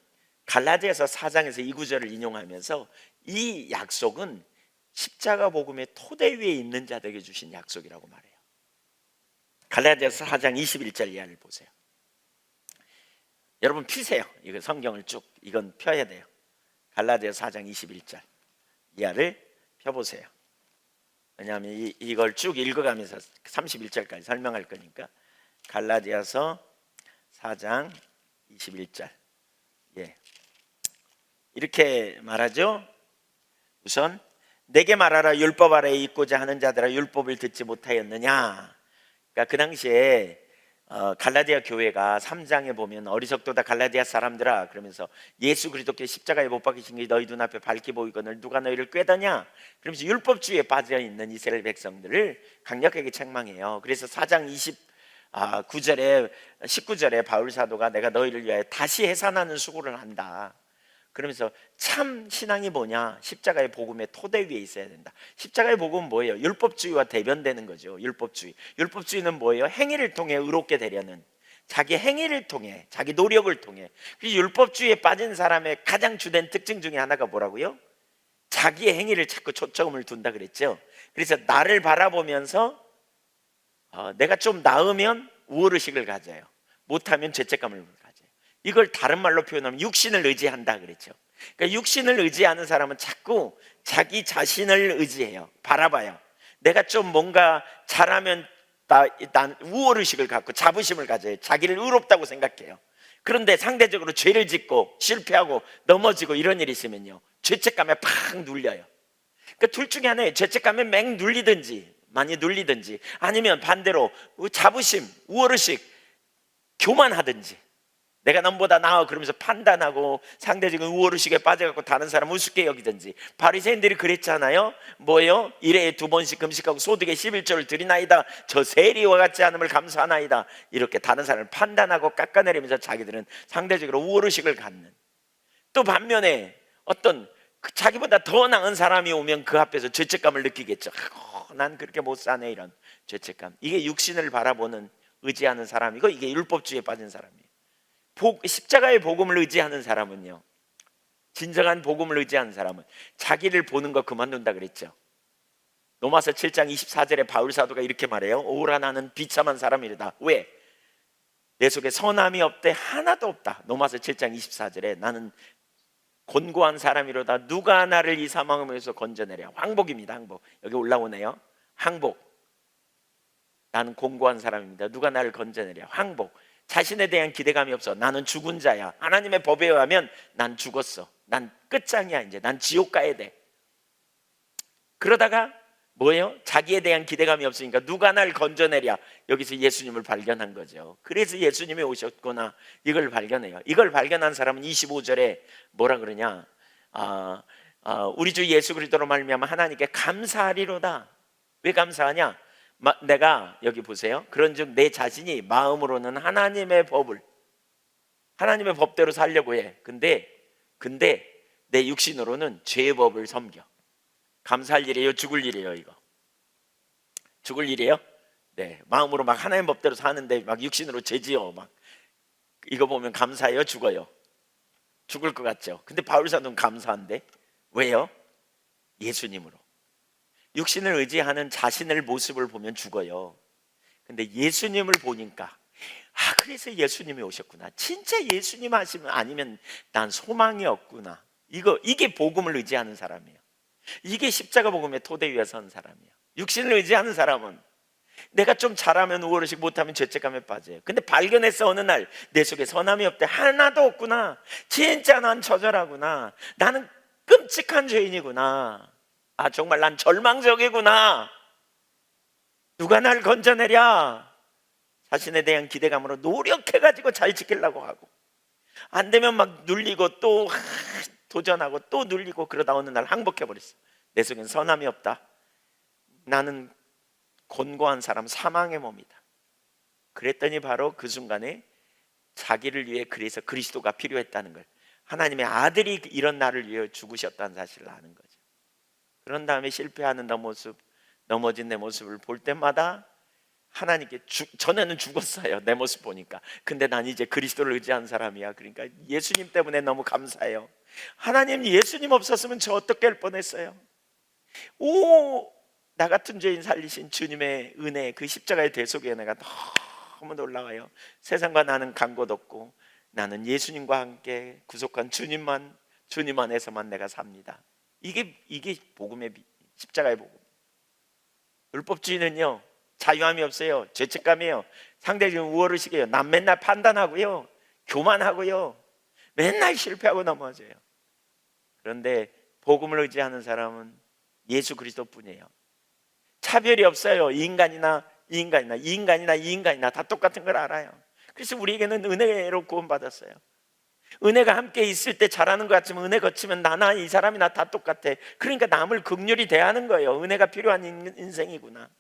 갈라디아서 4장에서 이 구절을 인용하면서 이 약속은 십자가 복음의 토대 위에 있는 자들에게 주신 약속이라고 말해요. 갈라디아서 4장 21절 이하를 보세요. 여러분 피세요. 이거 성경을 쭉, 이건 펴야 돼요. 갈라디아서 4장 21절 이하를 펴보세요. 왜냐하면 이걸 쭉 읽어가면서 31절까지 설명할 거니까. 갈라디아서 4장 21절. 이렇게 말하죠. 우선 내게 말하라, 율법 아래에 있고자 하는 자들아 율법을 듣지 못하였느냐. 그러니까 그 당시에 갈라디아 교회가 3장에 보면 어리석도다 갈라디아 사람들아 그러면서 예수 그리스도께 십자가에 못 박히신 게 너희 눈앞에 밝히 보이거늘 누가 너희를 꾀더냐, 그러면서 율법주의에 빠져있는 이스라엘 백성들을 강력하게 책망해요. 그래서 4장 19절에 바울 사도가 내가 너희를 위하여 다시 해산하는 수고를 한다. 그러면서 참 신앙이 뭐냐? 십자가의 복음의 토대 위에 있어야 된다. 십자가의 복음은 뭐예요? 율법주의와 대변되는 거죠. 율법주의는 뭐예요? 행위를 통해 의롭게 되려는, 자기 행위를 통해, 자기 노력을 통해. 그래서 율법주의에 빠진 사람의 가장 주된 특징 중에 하나가 뭐라고요? 자기의 행위를 자꾸 초점을 둔다 그랬죠. 그래서 나를 바라보면서 내가 좀 나으면 우월의식을 가져요. 못하면 죄책감을 가져요. 이걸 다른 말로 표현하면 육신을 의지한다 그랬죠. 그러니까 육신을 의지하는 사람은 자꾸 자기 자신을 의지해요. 바라봐요. 내가 좀 뭔가 잘하면 난 우월의식을 갖고 자부심을 가져요. 자기를 의롭다고 생각해요. 그런데 상대적으로 죄를 짓고 실패하고 넘어지고 이런 일이 있으면요, 죄책감에 팍 눌려요. 그러니까 둘 중에 하나예요. 죄책감에 맹 눌리든지, 많이 눌리든지, 아니면 반대로 자부심, 우월의식, 교만하든지, 내가 남보다 나아 그러면서 판단하고 상대적인 우월의식에 빠져갖고 다른 사람 우습게 여기든지. 바리새인들이 그랬잖아요. 뭐예요? 일회에 2번씩 금식하고 소득의 11조를 드리나이다. 저 세리와 같지 않음을 감사하나이다. 이렇게 다른 사람을 판단하고 깎아내리면서 자기들은 상대적으로 우월의식을 갖는. 또 반면에 어떤 자기보다 더 나은 사람이 오면 그 앞에서 죄책감을 느끼겠죠. 난 그렇게 못 사네, 이런 죄책감. 이게 육신을 바라보는, 의지하는 사람이고, 이게 율법주의에 빠진 사람이에요. 십자가의 복음을 의지하는 사람은요, 진정한 복음을 의지하는 사람은 자기를 보는 거 그만둔다 그랬죠. 로마서 7장 24절에 바울 사도가 이렇게 말해요. 오라 나는 비참한 사람이다. 왜? 내 속에 선함이 없대 하나도 없다. 로마서 7장 24절에 나는 곤고한 사람이로다. 누가 나를 이 사망에서 건져내랴. 항복입니다. 항복. 여기 올라오네요. 항복. 나는 곤고한 사람입니다. 누가 나를 건져내랴. 항복. 자신에 대한 기대감이 없어. 나는 죽은 자야. 하나님의 법에 의하면 난 죽었어. 난 끝장이야. 이제 난 지옥 가야 돼. 그러다가 뭐예요? 자기에 대한 기대감이 없으니까 누가 날 건져내랴. 여기서 예수님을 발견한 거죠. 그래서 예수님이 오셨구나, 이걸 발견해요. 이걸 발견한 사람은 25절에 뭐라 그러냐, 우리 주 예수 그리스도로 말미암아 하나님께 감사하리로다. 왜 감사하냐? 내가 여기 보세요. 그런즉 내 자신이 마음으로는 하나님의 법대로 살려고 해. 근데 내 육신으로는 죄의 법을 섬겨. 감사할 일이에요, 죽을 일이에요? 이거 죽을 일이에요? 네, 마음으로 막 하나님 법대로 사는데 막 육신으로 죄지어 막, 이거 보면 감사해요, 죽어요? 죽을 것 같죠? 근데 바울 사도는 감사한데 왜요? 예수님으로. 육신을 의지하는 자신의 모습을 보면 죽어요. 근데 예수님을 보니까 그래서 예수님이 오셨구나. 진짜 예수님 하시면 아니면 난 소망이 없구나. 이게 복음을 의지하는 사람이에요. 이게 십자가 복음의 토대 위에 선 사람이에요. 육신을 의지하는 사람은 내가 좀 잘하면 우월의식, 못하면 죄책감에 빠져요. 근데 발견했어, 어느 날 내 속에 선함이 없대. 하나도 없구나. 진짜 난 처절하구나. 나는 끔찍한 죄인이구나. 정말 난 절망적이구나. 누가 날 건져내랴. 자신에 대한 기대감으로 노력해가지고 잘 지키려고 하고, 안 되면 막 눌리고 또 도전하고 또 눌리고, 그러다 어느 날 항복해버렸어. 내 속엔 선함이 없다. 나는 곤고한 사람, 사망의 몸이다. 그랬더니 바로 그 순간에 자기를 위해 그래서 그리스도가 필요했다는 걸, 하나님의 아들이 이런 나를 위해 죽으셨다는 사실을 아는 거죠. 그런 다음에 실패하는 내 모습, 넘어진 내 모습을 볼 때마다 하나님께 전에는 죽었어요, 내 모습 보니까. 근데 난 이제 그리스도를 의지한 사람이야. 그러니까 예수님 때문에 너무 감사해요. 하나님, 예수님 없었으면 저 어떻게 할 뻔했어요. 나 같은 죄인 살리신 주님의 은혜, 그 십자가의 대속에 내가 너무 놀라워요. 세상과 나는 간 곳 없고 나는 예수님과 함께 구속한 주님 안에서만 내가 삽니다. 이게 복음의 십자가의 복음. 율법주의는요, 자유함이 없어요. 죄책감이에요. 상대적인 우월의식이에요. 난 맨날 판단하고요, 교만하고요, 맨날 실패하고 넘어져요. 그런데 복음을 의지하는 사람은 예수 그리스도뿐이에요. 차별이 없어요. 이 인간이나 다 똑같은 걸 알아요. 그래서 우리에게는 은혜로 구원받았어요. 은혜가 함께 있을 때 잘하는 것 같지만 은혜 거치면 나나 이 사람이나 다 똑같아. 그러니까 남을 긍휼히 대하는 거예요. 은혜가 필요한 인생이구나.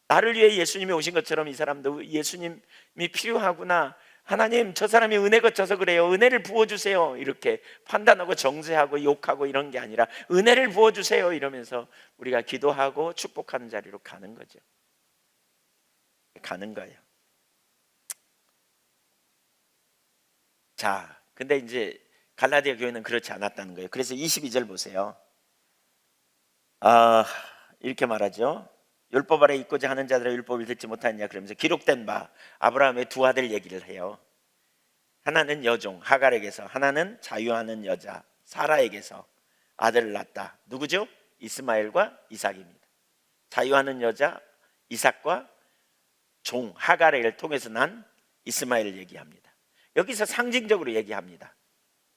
나를 위해 예수님이 오신 것처럼 이 사람도 예수님이 필요하구나. 하나님, 저 사람이 은혜 거쳐서 그래요. 은혜를 부어주세요. 이렇게 판단하고 정죄하고 욕하고 이런 게 아니라 은혜를 부어주세요 이러면서 우리가 기도하고 축복하는 자리로 가는 거죠. 가는 거예요. 자, 근데 이제 갈라디아 교회는 그렇지 않았다는 거예요. 그래서 22절 보세요. 이렇게 말하죠. 율법 아래 있고자 하는 자들의 율법을 듣지 못하느냐 그러면서 기록된 바 아브라함의 두 아들 얘기를 해요. 하나는 여종 하갈에게서, 하나는 자유하는 여자 사라에게서 아들을 낳았다. 누구죠? 이스마엘과 이삭입니다. 자유하는 여자 이삭과 종 하갈을 통해서 난 이스마엘을 얘기합니다. 여기서 상징적으로 얘기합니다.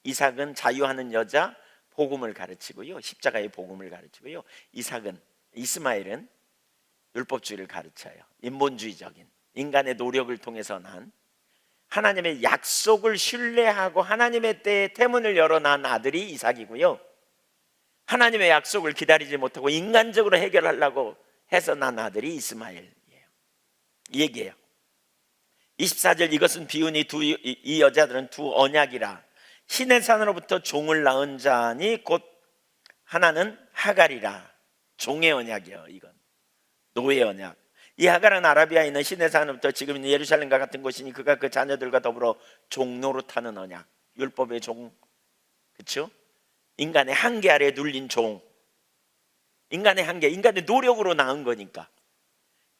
이삭은 자유하는 여자 복음을 가르치고요, 십자가의 복음을 가르치고요, 이스마엘은 율법주의를 가르쳐요. 인본주의적인 인간의 노력을 통해서 난, 하나님의 약속을 신뢰하고 하나님의 때에 태문을 열어 난 아들이 이삭이고요, 하나님의 약속을 기다리지 못하고 인간적으로 해결하려고 해서 난 아들이 이스마엘이에요. 이 얘기예요. 24절, 이것은 비유니 이 여자들은 두 언약이라 신의 산으로부터 종을 낳은 자니 곧 하나는 하갈이라. 종의 언약이에요. 이건 노예 언약. 이 하갈은 아라비아에 있는 신의 산으로부터 지금 있는 예루살렘과 같은 곳이니 그가 그 자녀들과 더불어 종노릇하는 언약. 율법의 종, 그렇죠? 인간의 한계 아래에 눌린 종, 인간의 한계, 인간의 노력으로 낳은 거니까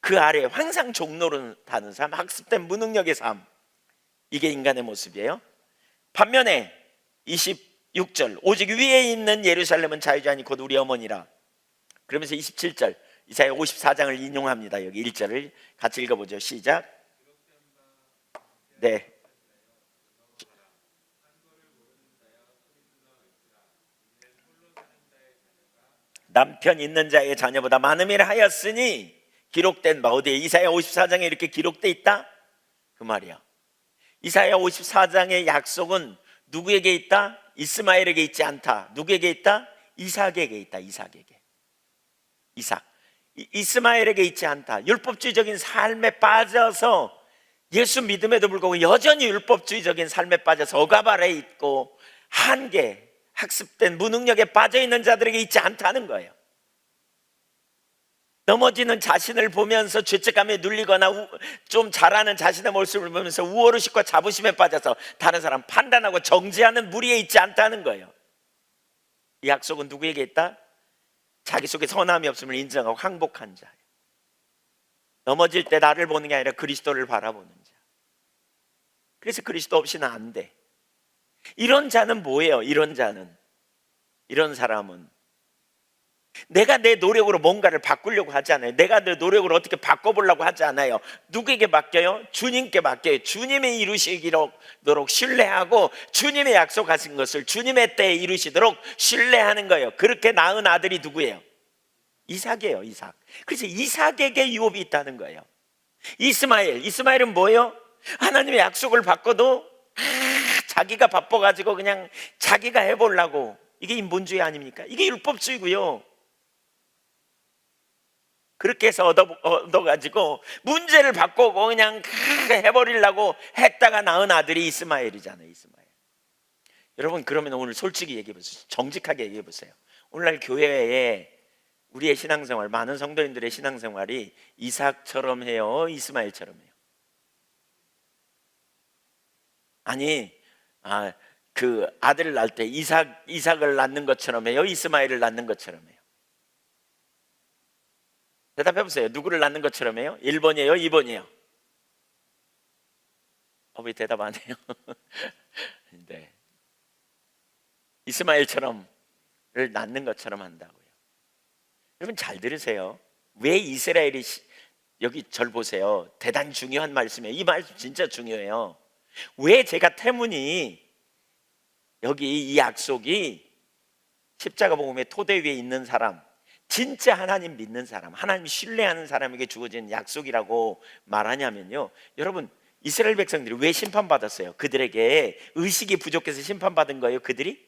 그 아래에 항상 종노릇하는 삶, 학습된 무능력의 삶, 이게 인간의 모습이에요. 반면에 26절, 오직 위에 있는 예루살렘은 자유자니 곧 우리 어머니라. 그러면서 27절, 이사야 54장을 인용합니다. 여기 1절을 같이 읽어보죠. 시작. 네. 남편 있는 자의 자녀보다 많음이라 하였으니 기록된 바 어디에? 이사야 54장에 이렇게 기록돼 있다? 그 말이야. 이사야 54장의 약속은 누구에게 있다? 이스마엘에게 있지 않다. 누구에게 있다? 이삭에게 있다. 이삭에게. 이삭. 이스마엘에게 있지 않다. 율법주의적인 삶에 빠져서 예수 믿음에도 불구하고 여전히 율법주의적인 삶에 빠져서 억압 아래에 있고 한계, 학습된 무능력에 빠져있는 자들에게 있지 않다는 거예요. 넘어지는 자신을 보면서 죄책감에 눌리거나 좀 잘하는 자신의 모습을 보면서 우월의식과 자부심에 빠져서 다른 사람 판단하고 정죄하는 무리에 있지 않다는 거예요. 이 약속은 누구에게 있다? 자기 속에 선함이 없음을 인정하고 항복한 자예요. 넘어질 때 나를 보는 게 아니라 그리스도를 바라보는 자. 그래서 그리스도 없이는 안 돼. 이런 자는 뭐예요? 이런 자는, 이런 사람은 내가 내 노력으로 뭔가를 바꾸려고 하지 않아요. 내가 내 노력으로 어떻게 바꿔보려고 하지 않아요. 누구에게 맡겨요? 주님께 맡겨요. 주님이 이루시도록 신뢰하고 주님의 약속하신 것을 주님의 때에 이루시도록 신뢰하는 거예요. 그렇게 낳은 아들이 누구예요? 이삭이에요. 이삭. 그래서 이삭에게 유업이 있다는 거예요. 이스마엘은 뭐예요? 하나님의 약속을 받고도 자기가 바빠가지고 그냥 자기가 해보려고. 이게 인본주의 아닙니까? 이게 율법주의고요. 그렇게 해서 얻어가지고 문제를 바꾸고 그냥 해버리려고 했다가 낳은 아들이 이스마엘이잖아요. 이스마엘. 여러분, 그러면 오늘 솔직히 얘기해보세요. 정직하게 얘기해보세요. 오늘날 교회에 우리의 신앙생활, 많은 성도님들의 신앙생활이 이삭처럼 해요? 이스마엘처럼 해요? 아니, 그 아들을 낳을 때 이삭을 낳는 것처럼 해요? 이스마엘을 낳는 것처럼 해요? 대답해 보세요. 누구를 낳는 것처럼 해요? 1번이에요? 2번이에요? 왜 대답 안 해요? 네. 이스마엘처럼을 낳는 것처럼 한다고요. 여러분 잘 들으세요. 왜 이스라엘이 여기 절 보세요. 대단히 중요한 말씀이에요. 이 말씀 진짜 중요해요. 왜 제가 태문이 여기 이 약속이 십자가 복음의 토대 위에 있는 사람, 진짜 하나님 믿는 사람, 하나님 신뢰하는 사람에게 주어진 약속이라고 말하냐면요, 여러분, 이스라엘 백성들이 왜 심판받았어요? 그들에게 의식이 부족해서 심판받은 거예요. 그들이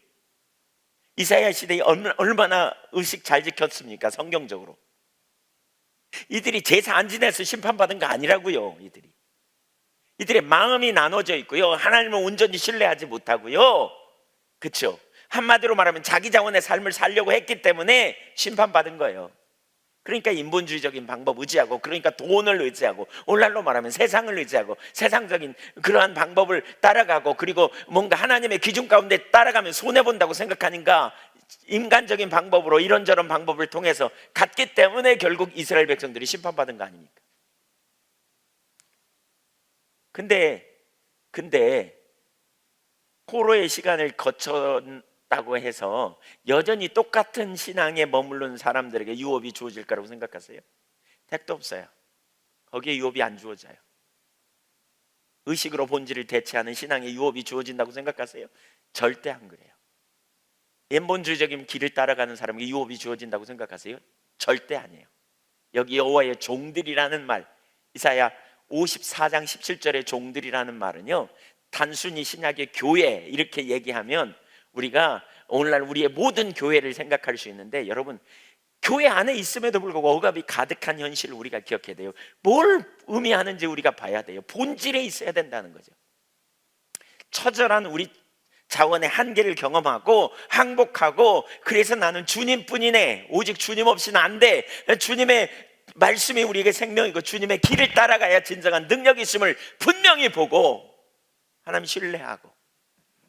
이사야 시대에 얼마나 의식 잘 지켰습니까? 성경적으로. 이들이 제사 안 지내서 심판받은 거 아니라고요. 이들의 마음이 나눠져 있고요, 하나님을 온전히 신뢰하지 못하고요, 그렇죠? 한마디로 말하면 자기 자원의 삶을 살려고 했기 때문에 심판받은 거예요. 그러니까 인본주의적인 방법 의지하고, 그러니까 돈을 의지하고, 오늘날로 말하면 세상을 의지하고 세상적인 그러한 방법을 따라가고, 그리고 뭔가 하나님의 기준 가운데 따라가면 손해본다고 생각하니까 인간적인 방법으로 이런저런 방법을 통해서 갔기 때문에 결국 이스라엘 백성들이 심판받은 거 아닙니까? 근데 포로의 시간을 거쳤다고 해서 여전히 똑같은 신앙에 머무른 사람들에게 유업이 주어질 거라고 생각하세요? 택도 없어요. 거기에 유업이 안 주어져요. 의식으로 본질을 대체하는 신앙에 유업이 주어진다고 생각하세요? 절대 안 그래요. 인본주의적인 길을 따라가는 사람에게 유업이 주어진다고 생각하세요? 절대 아니에요. 여기 여호와의 종들이라는 말, 이사야 54장 17절의 종들이라는 말은요, 단순히 신약의 교회 이렇게 얘기하면 우리가 오늘날 우리의 모든 교회를 생각할 수 있는데, 여러분, 교회 안에 있음에도 불구하고 억압이 가득한 현실을 우리가 기억해야 돼요. 뭘 의미하는지 우리가 봐야 돼요. 본질에 있어야 된다는 거죠. 처절한 우리 자원의 한계를 경험하고 항복하고, 그래서 나는 주님뿐이네, 오직 주님 없이는 안 돼, 주님의 말씀이 우리에게 생명이고 주님의 길을 따라가야 진정한 능력이 있음을 분명히 보고 하나님 신뢰하고,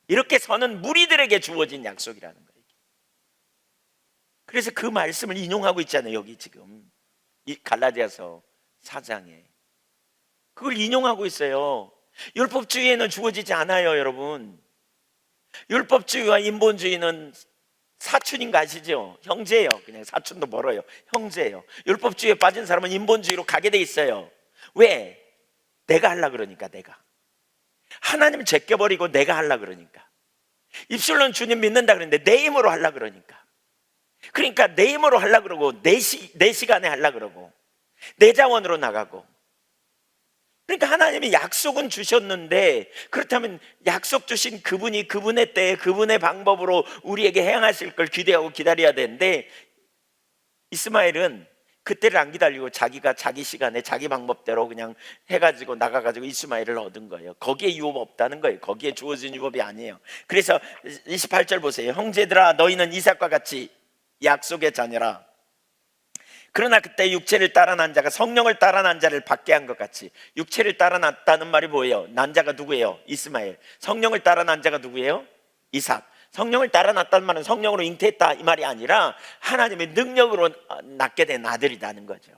이렇게 서는 무리들에게 주어진 약속이라는 거예요. 그래서 그 말씀을 인용하고 있잖아요. 여기 지금 이 갈라디아서 4장에 그걸 인용하고 있어요. 율법주의에는 주어지지 않아요. 여러분, 율법주의와 인본주의는 사촌인 거 아시죠? 형제예요. 그냥 사촌도 멀어요. 형제예요. 율법주의에 빠진 사람은 인본주의로 가게 돼 있어요. 왜? 내가 하려고 그러니까. 내가 하나님 제껴버리고 내가 하려고 그러니까. 입술로는 주님 믿는다 그러는데 내 힘으로 하려고 그러니까. 그러니까 내 힘으로 하려고 그러고 내 시간에 하려고 그러고 내 자원으로 나가고. 그러니까 하나님이 약속은 주셨는데, 그렇다면 약속 주신 그분이 그분의 때에 그분의 방법으로 우리에게 행하실 걸 기대하고 기다려야 되는데, 이스마엘은 그때를 안 기다리고 자기가 자기 시간에 자기 방법대로 그냥 해가지고 나가가지고 이스마엘을 얻은 거예요. 거기에 유업 없다는 거예요. 거기에 주어진 유업이 아니에요. 그래서 28절 보세요. 형제들아, 너희는 이삭과 같이 약속의 자녀라. 그러나 그때 육체를 따라 난 자가 성령을 따라 난 자를 받게 한 것 같이. 육체를 따라 났다는 말이 뭐예요? 난 자가 누구예요? 이스마엘. 성령을 따라 난 자가 누구예요? 이삭. 성령을 따라 났다는 말은 성령으로 잉태했다 이 말이 아니라 하나님의 능력으로 낳게 된 아들이라는 거죠.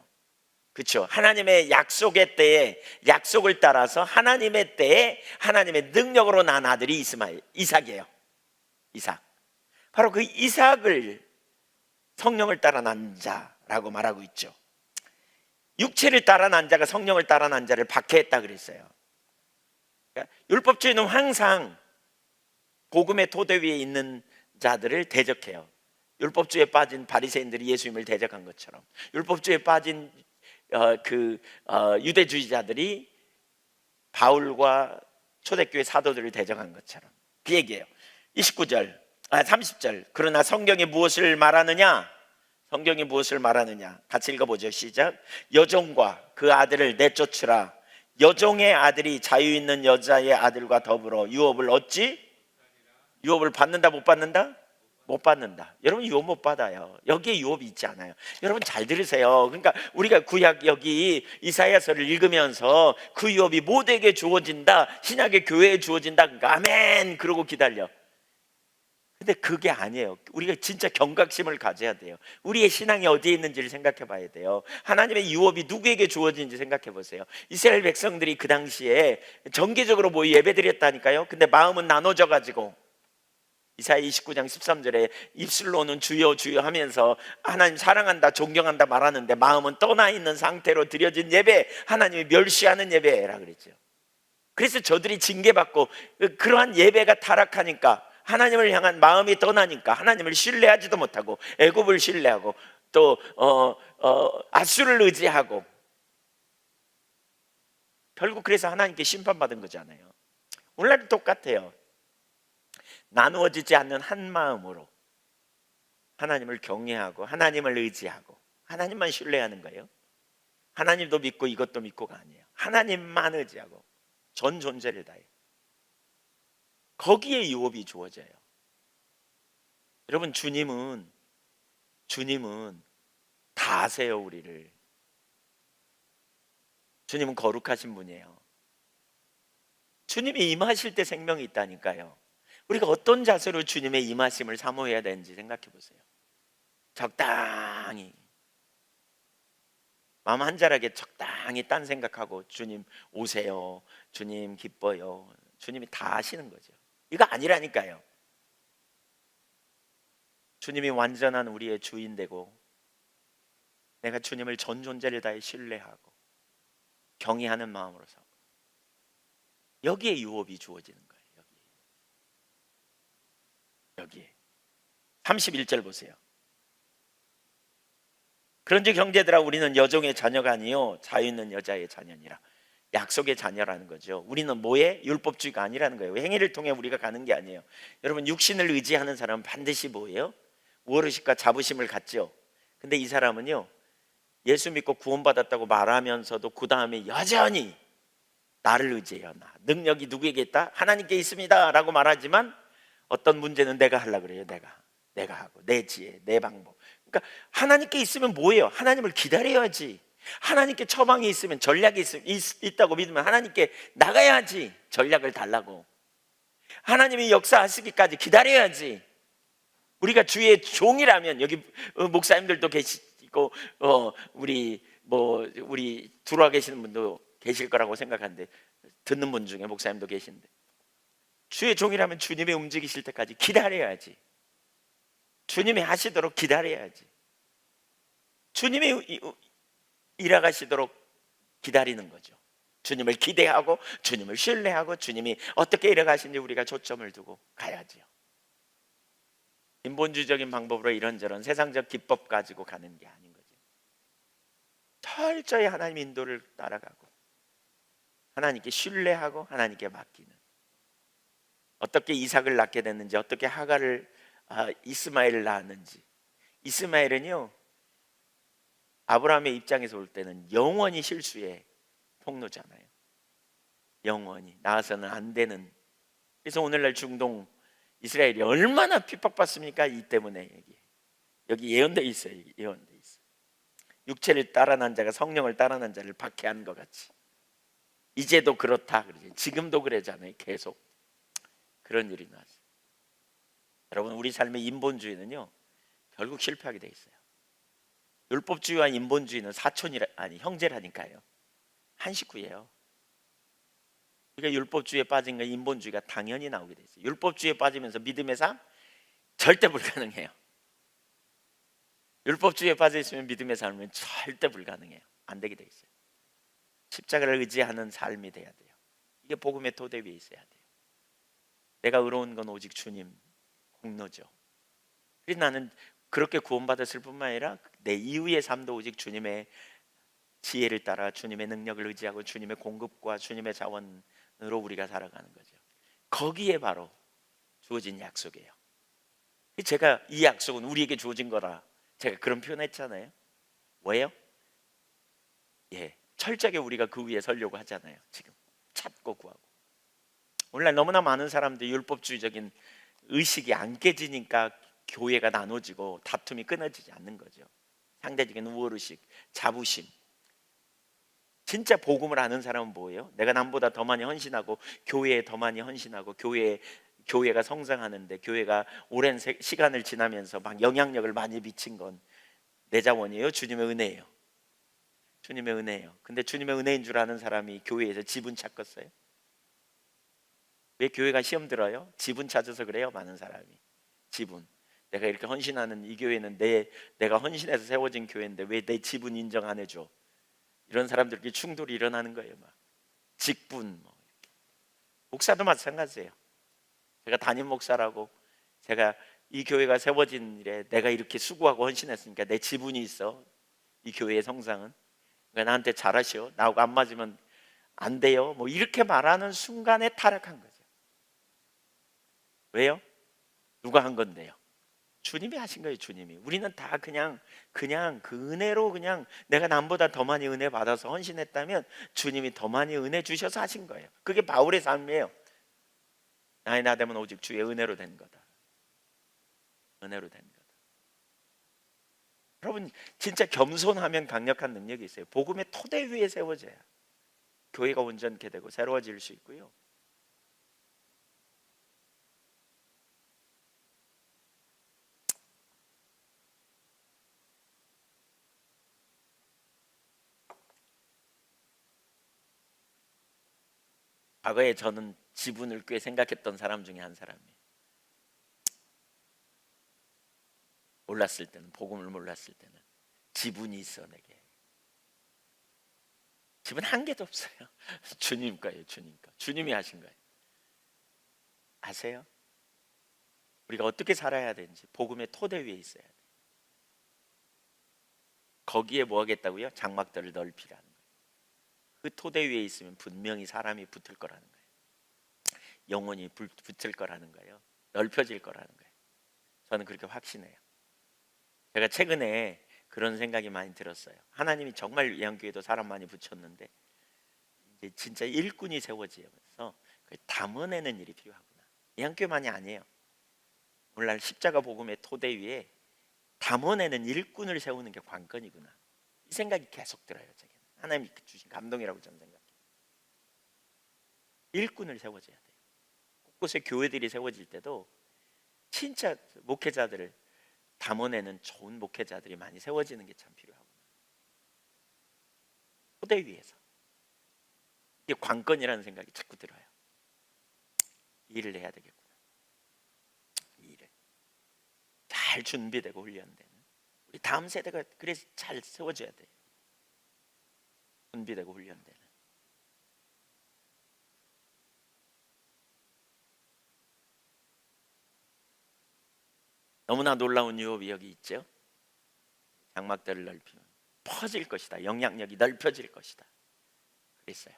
그렇죠? 하나님의 약속의 때에 약속을 따라서 하나님의 때에 하나님의 능력으로 낳은 아들이 이삭이에요. 이삭. 바로 그 이삭을 성령을 따라 난 자라고 말하고 있죠. 육체를 따라 난 자가 성령을 따라 난 자를 박해했다 그랬어요. 그러니까 율법주의는 항상 복음의 토대 위에 있는 자들을 대적해요. 율법주의에 빠진 바리새인들이 예수님을 대적한 것처럼, 율법주의에 빠진 유대주의자들이 바울과 초대교회 사도들을 대적한 것처럼 그 얘기예요. 30절. 그러나 성경이 무엇을 말하느냐? 성경이 무엇을 말하느냐? 같이 읽어보죠. 시작. 여종과 그 아들을 내쫓으라. 여종의 아들이 자유 있는 여자의 아들과 더불어 유업을 얻지? 유업을 받는다 못 받는다? 못 받는다. 여러분 유업 못 받아요. 여기에 유업이 있지 않아요. 여러분 잘 들으세요. 그러니까 우리가 구약 여기 이사야서를 읽으면서 그 유업이 모두에게 주어진다, 신약의 교회에 주어진다, 그러니까 아멘 그러고 기다려. 근데 그게 아니에요. 우리가 진짜 경각심을 가져야 돼요. 우리의 신앙이 어디에 있는지를 생각해 봐야 돼요. 하나님의 유업이 누구에게 주어진지 생각해 보세요. 이스라엘 백성들이 그 당시에 정기적으로 모여 예배드렸다니까요. 근데 마음은 나눠져 가지고 이사야 29장 13절에 입술로는 주여 주여 하면서 하나님 사랑한다 존경한다 말하는데 마음은 떠나 있는 상태로 드려진 예배, 하나님이 멸시하는 예배라 그랬죠. 그래서 저들이 징계받고 그러한 예배가 타락하니까 하나님을 향한 마음이 떠나니까 하나님을 신뢰하지도 못하고 애굽을 신뢰하고 또 아수를 의지하고 결국 그래서 하나님께 심판받은 거잖아요. 오늘날도 똑같아요. 나누어지지 않는 한 마음으로 하나님을 경외하고 하나님을 의지하고 하나님만 신뢰하는 거예요. 하나님도 믿고 이것도 믿고가 아니에요. 하나님만 의지하고 전 존재를 다해요. 거기에 유업이 주어져요. 여러분 주님은 다 아세요. 우리를. 주님은 거룩하신 분이에요. 주님이 임하실 때 생명이 있다니까요. 우리가 어떤 자세로 주님의 임하심을 사모해야 되는지 생각해 보세요. 적당히 마음 한자락에 적당히 딴 생각하고 주님 오세요, 주님 기뻐요, 주님이 다 아시는 거죠. 이거 아니라니까요. 주님이 완전한 우리의 주인 되고 내가 주님을 전 존재를 다해 신뢰하고 경외하는 마음으로 살고 여기에 유업이 주어지는 거예요. 여기에 31절 보세요. 그런즉 형제들아 우리는 여종의 자녀가 아니요 자유 있는 여자의 자녀니라. 약속의 자녀라는 거죠. 우리는 뭐에? 율법주의가 아니라는 거예요. 행위를 통해 우리가 가는 게 아니에요. 여러분 육신을 의지하는 사람은 반드시 뭐예요? 우월의식과 자부심을 갖죠. 근데 이 사람은요 예수 믿고 구원받았다고 말하면서도 그 다음에 여전히 나를 의지해요. 나 능력이 누구에게 있다? 하나님께 있습니다 라고 말하지만 어떤 문제는 내가 하려고 그래요. 내가 하고 내 지혜, 내 방법. 그러니까 하나님께 있으면 뭐예요? 하나님을 기다려야지. 하나님께 처방이 있으면 전략이 있다고 믿으면 하나님께 나가야지. 전략을 달라고. 하나님이 역사하시기까지 기다려야지. 우리가 주의 종이라면 여기 목사님들도 계시고 우리 들어와 계시는 분도 계실 거라고 생각하는데 듣는 분 중에 목사님도 계신데 주의 종이라면 주님이 움직이실 때까지 기다려야지. 주님이 하시도록 기다려야지. 주님이 일하시도록 기다리는 거죠. 주님을 기대하고 주님을 신뢰하고 주님이 어떻게 일하시는지 우리가 초점을 두고 가야지요. 인본주의적인 방법으로 이런저런 세상적 기법 가지고 가는 게 아닌 거죠. 철저히 하나님 인도를 따라가고 하나님께 신뢰하고 하나님께 맡기는, 어떻게 이삭을 낳게 됐는지, 어떻게 하갈을 이스마엘을 낳았는지. 이스마엘은요, 아브라함의 입장에서 볼 때는 영원히 실수의 폭로잖아요. 영원히 낳아서는 안 되는. 그래서 오늘날 중동 이스라엘이 얼마나 핍박받습니까? 이 때문에. 여기 예언돼 있어요. 예언돼 있어. 육체를 따라 난 자가 성령을 따라 난 자를 박해한 것 같이. 이제도 그렇다 그러지. 지금도 그러잖아요. 계속 그런 일이 나왔어요. 여러분, 우리 삶의 인본주의는요, 결국 실패하게 돼 있어요. 율법주의와 인본주의는 형제라니까요. 한 식구예요. 그러니까 율법주의에 빠진 거 인본주의가 당연히 나오게 돼 있어요. 율법주의에 빠지면서 믿음의 삶 절대 불가능해요. 율법주의에 빠져 있으면 믿음의 삶은 절대 불가능해요. 안 되게 돼 있어요. 십자가를 의지하는 삶이 돼야 돼요. 이게 복음의 토대 위에 있어야 돼요. 내가 의로운 건 오직 주님 공로죠. 그래서 나는 그렇게 구원받았을 뿐만 아니라 내 이후의 삶도 오직 주님의 지혜를 따라 주님의 능력을 의지하고 주님의 공급과 주님의 자원으로 우리가 살아가는 거죠. 거기에 바로 주어진 약속이에요. 제가 이 약속은 우리에게 주어진 거라 제가 그런 표현했잖아요. 왜요? 철저하게 우리가 그 위에 서려고 하잖아요. 지금 찾고 구하고. 오늘날 너무나 많은 사람들이 율법주의적인 의식이 안 깨지니까 교회가 나눠지고 다툼이 끊어지지 않는 거죠. 상대적인 우월의식, 자부심. 진짜 복음을 아는 사람은 뭐예요? 내가 남보다 더 많이 헌신하고 교회에 더 많이 헌신하고 교회가 성장하는데, 교회가 오랜 시간을 지나면서 막 영향력을 많이 미친 건 내 자원이에요? 주님의 은혜예요? 주님의 은혜예요. 근데 주님의 은혜인 줄 아는 사람이 교회에서 지분 찾겠어요? 왜 교회가 시험 들어요? 지분 찾아서 그래요. 많은 사람이 지분. 내가 이렇게 헌신하는 이 교회는 내가 헌신해서 세워진 교회인데 왜 내 지분 인정 안 해줘? 이런 사람들끼리 충돌이 일어나는 거예요. 막 직분. 목사도 마찬가지예요. 제가 담임 목사라고, 제가 이 교회가 세워진 일에 내가 이렇게 수고하고 헌신했으니까 내 지분이 있어. 이 교회의 성장은. 그러니까 나한테 잘하시오. 나하고 안 맞으면 안 돼요. 뭐 이렇게 말하는 순간에 타락한 거죠. 왜요? 누가 한 건데요? 주님이 하신 거예요. 주님이. 우리는 다 그냥 그 은혜로, 그냥 내가 남보다 더 많이 은혜 받아서 헌신했다면 주님이 더 많이 은혜 주셔서 하신 거예요. 그게 바울의 삶이에요. 나의 나됨은 오직 주의 은혜로 된 거다. 은혜로 된 거다. 여러분, 진짜 겸손하면 강력한 능력이 있어요. 복음의 토대 위에 세워져야 교회가 온전케 되고 새로워질 수 있고요. 과거에 저는 지분을 꽤 생각했던 사람 중에 한 사람이에요. 몰랐을 때는, 복음을 몰랐을 때는 지분이 있어. 내게 지분 한 개도 없어요. 주님 거예요. 주님 거. 주님이 하신 거예요. 아세요? 우리가 어떻게 살아야 되는지 복음의 토대 위에 있어야 돼요. 거기에 뭐 하겠다고요? 장막들을 넓히라는 거예요. 그 토대 위에 있으면 분명히 사람이 붙을 거라는 거예요. 영혼이 붙을 거라는 거예요. 넓혀질 거라는 거예요. 저는 그렇게 확신해요. 제가 최근에 그런 생각이 많이 들었어요. 하나님이 정말 예언교회도 사람 많이 붙였는데 이제 진짜 일꾼이 세워지면서 그걸 담아내는 일이 필요하구나. 예언교회만이 아니에요. 오늘날 십자가 복음의 토대 위에 담아내는 일꾼을 세우는 게 관건이구나. 이 생각이 계속 들어요. 제게는. 하나님이 주신 감동이라고 저는 생각해요. 일꾼을 세워줘야 돼요. 곳곳에 교회들이 세워질 때도 진짜 목회자들을 담아내는 좋은 목회자들이 많이 세워지는 게 참 필요하구나. 토대 위에서. 이게 관건이라는 생각이 자꾸 들어요. 일을 해야 되겠구나. 일을 잘 준비되고 훈련되는 우리 다음 세대가 그래서 잘 세워져야 돼요. 준비되고 훈련되는. 너무나 놀라운 유업이 여기 있죠. 장막들을 넓히면 퍼질 것이다. 영향력이 넓혀질 것이다. 그랬어요.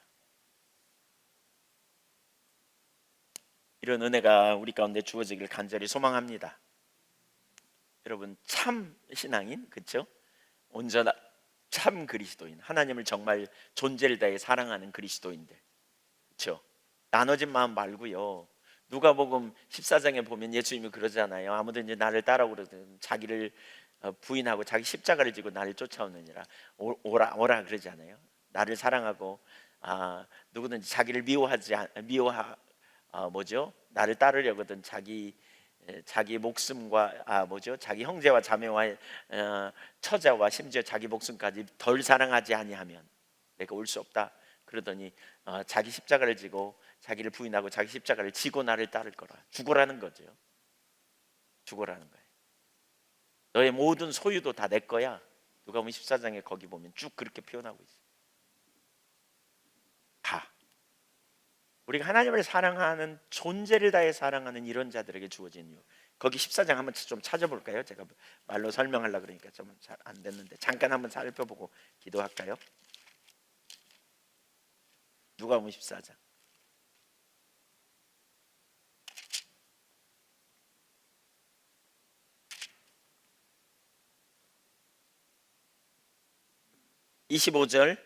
이런 은혜가 우리 가운데 주어지길 간절히 소망합니다. 여러분, 참 신앙인, 그렇죠? 온전한 참 그리스도인, 하나님을 정말 존재를 다해 사랑하는 그리스도인들, 그렇죠? 나눠진 마음 말고요. 누가복음 14장에 보면 예수님이 그러잖아요. 아무든지 나를 따라오거든 자기를 부인하고 자기 십자가를 지고 나를 쫓아오느니라. 오라 그러잖아요. 나를 사랑하고 누구든지 자기를 나를 따르려거든 자기 목숨과 자기 형제와 자매와 처자와 심지어 자기 목숨까지 덜 사랑하지 아니하면 내가 올 수 없다. 그러더니 자기 십자가를 지고 자기를 부인하고 자기 십자가를 지고 나를 따를 거라. 죽어라는 거죠. 죽어라는 거예요. 너의 모든 소유도 다 내 거야. 누가복음 14장에 거기 보면 쭉 그렇게 표현하고 있어요. 다. 우리가 하나님을 사랑하는, 존재를 다해 사랑하는 이런 자들에게 주어진 이유. 거기 14장 한번 좀 찾아볼까요? 제가 말로 설명하려고 그러니까 좀 잘 안 됐는데 잠깐 한번 살펴보고 기도할까요? 누가복음 14장. (25절)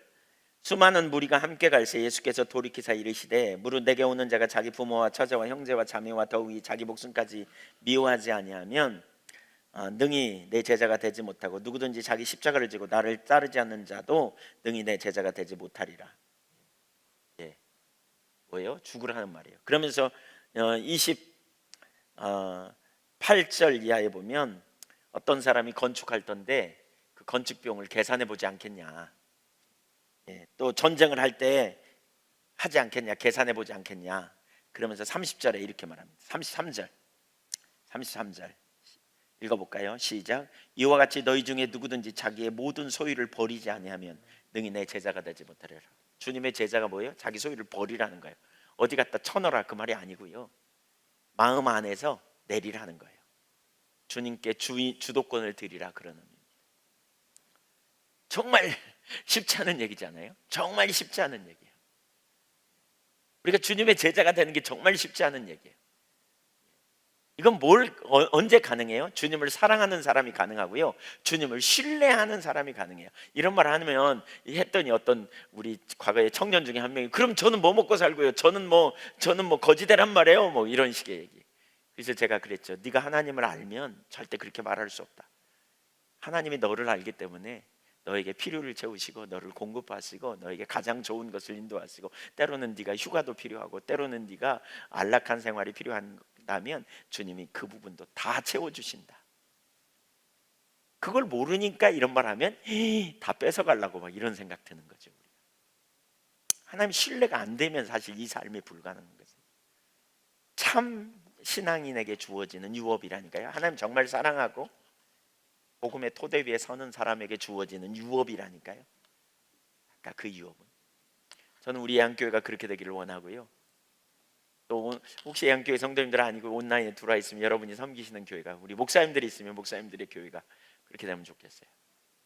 수많은 무리가 함께 갈새 예수께서 돌이키사 이르시되 무릇 내게 오는 자가 자기 부모와 처자와 형제와 자매와 더욱이 자기 목숨까지 미워하지 아니하면 능히 내 제자가 되지 못하고 누구든지 자기 십자가를 지고 나를 따르지 않는 자도 능히 내 제자가 되지 못하리라. 예, 뭐예요? 죽으라는 말이에요. 그러면서 28절 이하에 보면 어떤 사람이 건축할 던데 그 건축 비용을 계산해 보지 않겠냐. 또 전쟁을 할 때 하지 않겠냐, 계산해 보지 않겠냐. 그러면서 30절에 이렇게 말합니다. 33절 읽어볼까요? 시작. 이와 같이 너희 중에 누구든지 자기의 모든 소유를 버리지 아니하면 능히 내 제자가 되지 못하리라. 주님의 제자가 뭐예요? 자기 소유를 버리라는 거예요. 어디 갖다 쳐넣어라 그 말이 아니고요. 마음 안에서 내리라는 거예요. 주님께 주도권을 드리라 그러는 의미입니다. 정말 쉽지 않은 얘기잖아요. 정말 쉽지 않은 얘기예요. 우리가 주님의 제자가 되는 게 정말 쉽지 않은 얘기예요. 이건 언제 가능해요? 주님을 사랑하는 사람이 가능하고요. 주님을 신뢰하는 사람이 가능해요. 이런 말 하면 했더니 어떤 우리 과거의 청년 중에 한 명이 그럼 저는 뭐 먹고 살고요? 저는 뭐 거지대란 말이에요. 뭐 이런 식의 얘기. 그래서 제가 그랬죠. 네가 하나님을 알면 절대 그렇게 말할 수 없다. 하나님이 너를 알기 때문에 너에게 필요를 채우시고 너를 공급하시고 너에게 가장 좋은 것을 인도하시고 때로는 네가 휴가도 필요하고 때로는 네가 안락한 생활이 필요한다면 주님이 그 부분도 다 채워주신다. 그걸 모르니까 이런 말 하면 다 뺏어가려고 막 이런 생각 드는 거죠. 하나님 신뢰가 안 되면 사실 이 삶이 불가능한 거죠. 참 신앙인에게 주어지는 유업이라니까요. 하나님 정말 사랑하고 복음의 토대 위에 서는 사람에게 주어지는 유업이라니까요. 아까 그 유업은 저는 우리 예안교회가 그렇게 되기를 원하고요. 또 혹시 예안교회 성도님들 아니고 온라인에 들어와 있으면 여러분이 섬기시는 교회가, 우리 목사님들이 있으면 목사님들의 교회가 그렇게 되면 좋겠어요.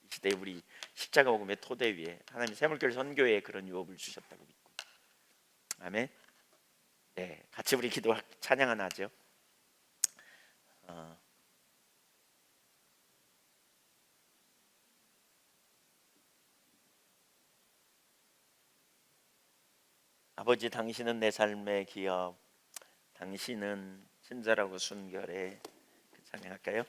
이 시대에 우리 십자가 복음의 토대 위에 하나님 새물교회 선교회에 그런 유업을 주셨다고 믿고, 아멘. 네, 같이 우리 기도 찬양 하나 하죠. 아버지, 당신은 내 삶의 기업, 당신은 친절하고 순결해. 찬양할까요?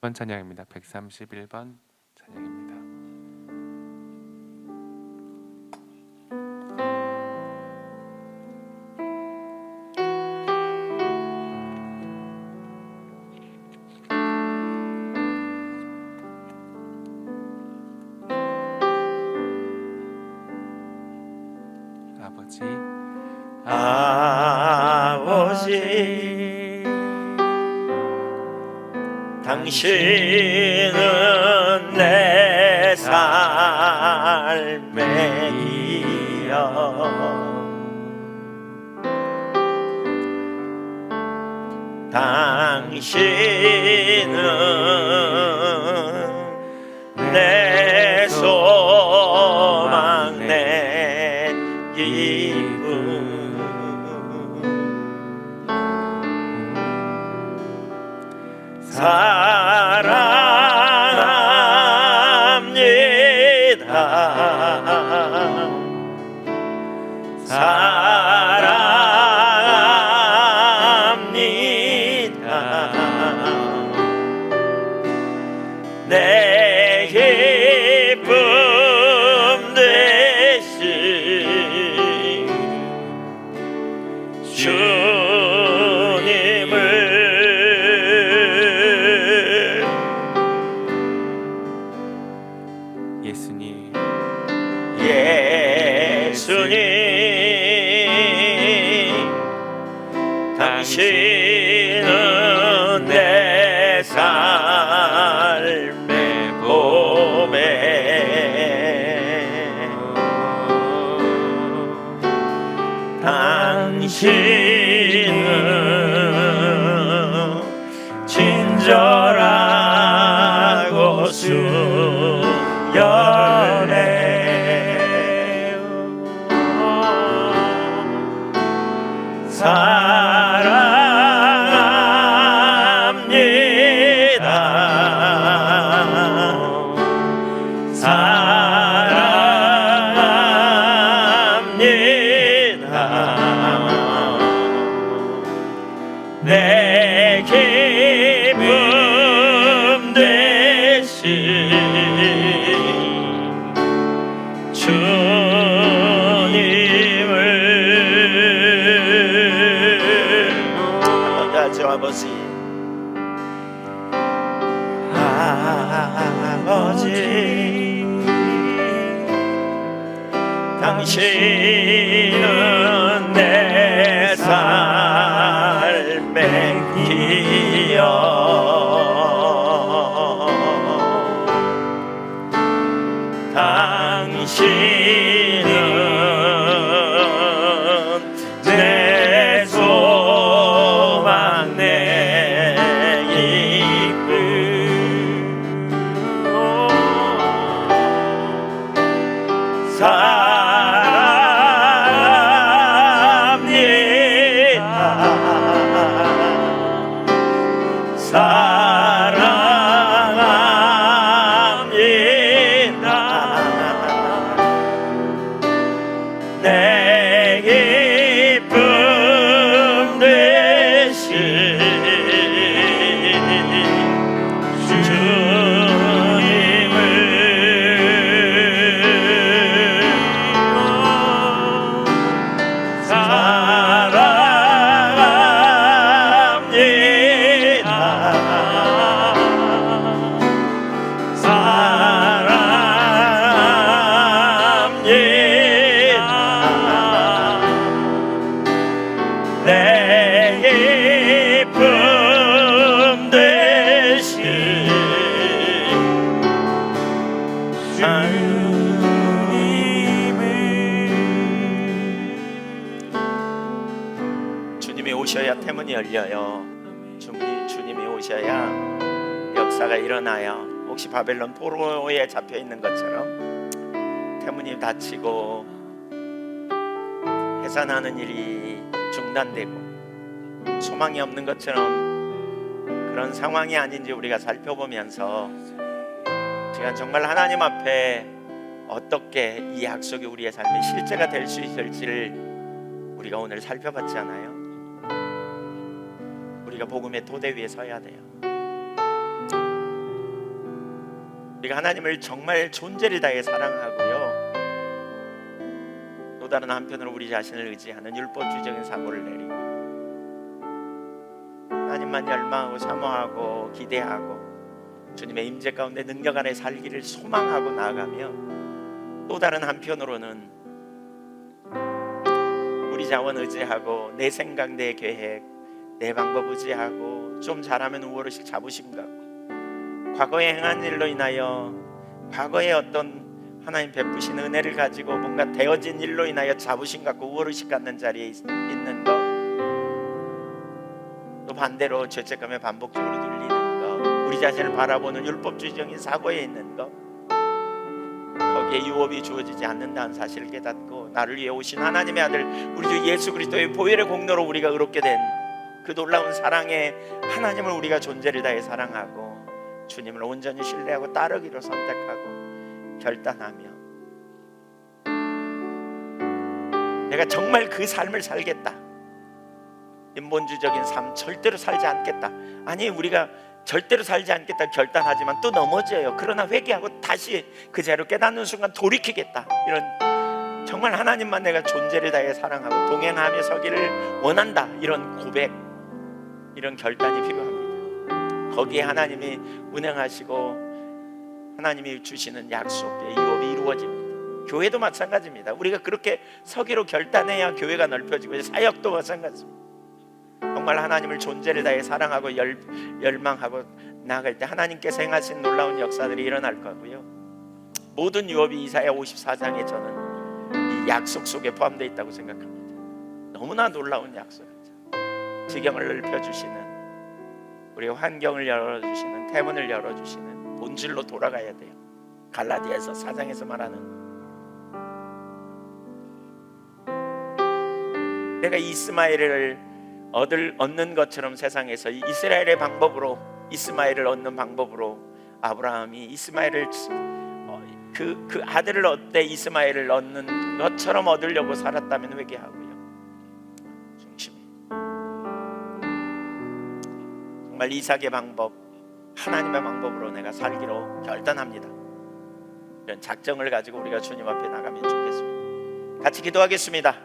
번 찬양입니다. 131번 찬양입니다. 아버지, 당신은 내 삶의 기업, 당신은 내 소망 내 기쁨 사랑합니다. 내 기쁨 되신 주님을 예수님 당신은 내 삶의 봄에 당신은 친절하고 수연해 사랑합니다. 내 기쁨 되신 주님을 한번 다시 아버지 당신은 내 삶의 기억 당신은 내 소망 내 기쁨 사랑합니다. 내 기쁨 되신 내 기쁨 되신 주님이 오셔야 태문이 열려요. 주님이 오셔야 역사가 일어나요. 혹시 바벨론 포로에 잡혀 있는 것처럼 태문이 닫히고 해산하는 일이 중단되고 소망이 없는 것처럼 그런 상황이 아닌지 우리가 살펴보면서 제가 정말 하나님 앞에 어떻게 이 약속이 우리의 삶의 실제가 될 수 있을지를 우리가 오늘 살펴봤잖아요. 우리가 복음의 토대 위에 서야 돼요. 우리가 하나님을 정말 존재를 다해 사랑하고요, 또 다른 한편으로 우리 자신을 의지하는 율법주의적인 사고를 내리고 하나님만 열망하고 사모하고 기대하고 주님의 임재 가운데 능력 안에 살기를 소망하고 나아가며, 또 다른 한편으로는 우리 자원 의지하고 내 생각 내 계획 내 방법 의지하고 좀 잘하면 우월의식 자부심 갖고 과거에 행한 일로 인하여 과거에 어떤 하나님 베푸신 은혜를 가지고 뭔가 되어진 일로 인하여 자부심 갖고 우월의식 갖는 자리에 있는 것, 또 반대로 죄책감에 반복적으로 눌리는 것, 우리 자신을 바라보는 율법주의적인 사고에 있는 것, 거기에 유업이 주어지지 않는다는 사실을 깨닫고 나를 위해 오신 하나님의 아들 우리 주 예수 그리스도의 보혈의 공로로 우리가 의롭게 된 그 놀라운 사랑의 하나님을 우리가 존재를 다해 사랑하고 주님을 온전히 신뢰하고 따르기로 선택하고 결단하며 내가 정말 그 삶을 살겠다, 인본주의적인 삶 절대로 살지 않겠다, 아니 우리가 절대로 살지 않겠다 결단하지만 또 넘어져요. 그러나 회개하고 다시 그 자리로 깨닫는 순간 돌이키겠다, 이런 정말 하나님만 내가 존재를 다해 사랑하고 동행하며 서기를 원한다, 이런 고백, 이런 결단이 필요합니다. 거기에 하나님이 운행하시고 하나님이 주시는 약속의 유업이 이루어집니다. 교회도 마찬가지입니다. 우리가 그렇게 서기로 결단해야 교회가 넓혀지고 사역도 마찬가지입니다. 정말 하나님을 존재를 다해 사랑하고 열망하고 나아갈 때 하나님께서 행하신 놀라운 역사들이 일어날 거고요. 모든 유업이 이사야 54장에 저는 이 약속 속에 포함되어 있다고 생각합니다. 너무나 놀라운 약속이죠. 지경을 넓혀주시는, 우리의 환경을 열어주시는, 태문을 열어주시는, 본질로 돌아가야 돼요. 갈라디아서 4장에서 말하는 내가 이스마엘을 얻는 것처럼 세상에서 이스라엘의 방법으로, 이스마엘을 얻는 방법으로 아브라함이 이스마엘을 그 아들을 얻되 이스마엘을 얻는 것처럼 얻으려고 살았다면 회개하고요. 중심이 정말 이삭의 방법, 하나님의 방법으로 내가 살기로 결단합니다. 이런 작정을 가지고 우리가 주님 앞에 나가면 좋겠습니다. 같이 기도하겠습니다.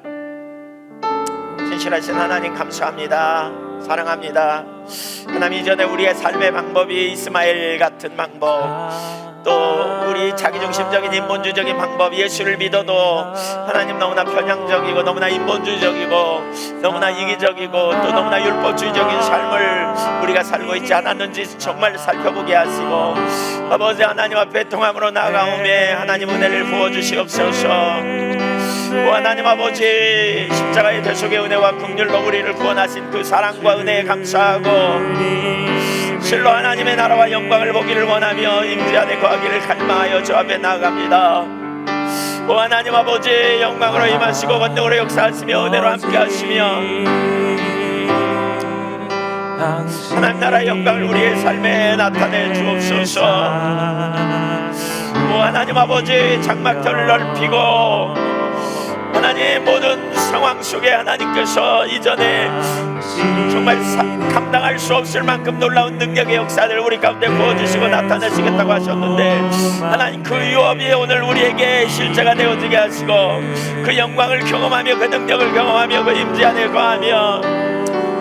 신실하신 하나님 감사합니다. 사랑합니다. 하나님, 이전에 우리의 삶의 방법이 이스마엘 같은 방법, 또 우리 자기중심적인 인본주의적인 방법, 예수를 믿어도 하나님 너무나 편향적이고 너무나 인본주의적이고 너무나 이기적이고 또 너무나 율법주의적인 삶을 우리가 살고 있지 않았는지 정말 살펴보게 하시고, 아버지 하나님 앞에 통함으로 나아가오매 하나님 은혜를 부어주시옵소서. 오 하나님 아버지, 십자가의 대속의 은혜와 긍휼로 우리를 구원하신 그 사랑과 은혜에 감사하고 실로 하나님의 나라와 영광을 보기를 원하며 임재 안에 거하기를 갈망하여 주 앞에 나아갑니다. 오 하나님 아버지, 영광으로 임하시고 권능으로 역사하시며 은혜로 함께 하시며 하나님 나라의 영광을 우리의 삶에 나타내 주옵소서. 오 하나님 아버지, 장막터를 넓히고 하나님 모든 상황 속에 하나님께서 이전에 정말 감당할 수 없을 만큼 놀라운 능력의 역사를 우리 가운데 부어주시고 나타내시겠다고 하셨는데, 하나님 그 유업이 오늘 우리에게 실제가 되어지게 하시고 그 영광을 경험하며 그 능력을 경험하며 그 임재 안에 거하며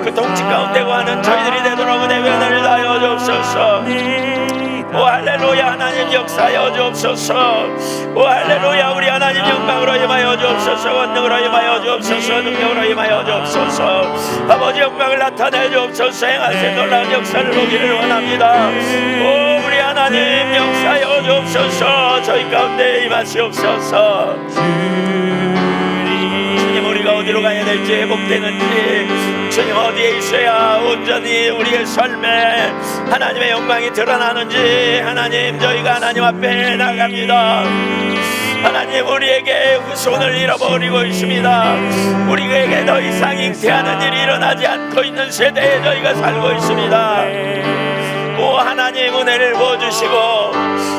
그 통치 가운데 거하는 저희들이 되도록 은혜를 다하여 주옵소서. 오 할렐루야, 하나님 역사하여 주옵소서. 오 할렐루야, 우리 하나님 영광으로 임하여 주옵소서. 권능으로 임하여 주옵소서. 능력으로 임하여 주옵소서. 아버지 영광을 나타내 주옵소서. 행하신 놀라운 역사를 보기를 원합니다. 오 우리 하나님 역사하여 주옵소서. 저희 가운데 임하시옵소서. 주님, 우리가 어디로 가야 될지, 회복되는지, 주님 어디에 있어야 온전히 우리의 삶에 하나님의 영광이 드러나는지, 하나님 저희가 하나님 앞에 나갑니다. 하나님, 우리에게 후손을 잃어버리고 있습니다. 우리에게 더 이상 잉태하는 일이 일어나지 않고 있는 세대에 저희가 살고 있습니다. 오 하나님, 은혜를 부어주시고,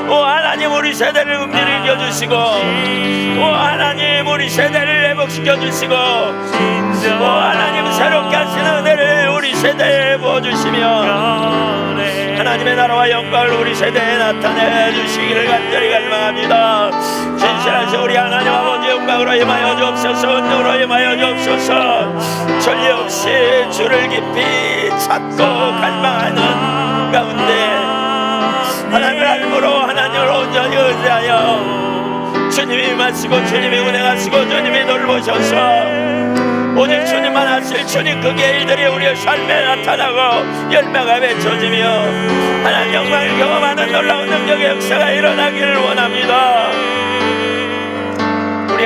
오 하나님 우리 세대를 움직여주시고, 오 하나님 우리 세대를 회복시켜주시고, 오 하나님 새롭게 하시는 은혜를 우리 세대에 부어주시며 하나님의 나라와 영광을 우리 세대에 나타내 주시기를 간절히 갈망합니다. 진실하신 우리 하나님 아버지, 영광으로 임하여 주옵소서. 은혜로 임하여 주옵소서. 전례 없이 주를 깊이 찾고 갈망하는 가운데 하나님을 알므로 하나님을 온전히 의지하여 주님이 임하시고 주님이 운행하시고 주님이 돌보셔서 오직 주님만 하실 주님 그 일들이 우리의 삶에 나타나고 열매가 맺혀지며 하나님 영광을 경험하는 놀라운 능력의 역사가 일어나기를 원합니다. 우리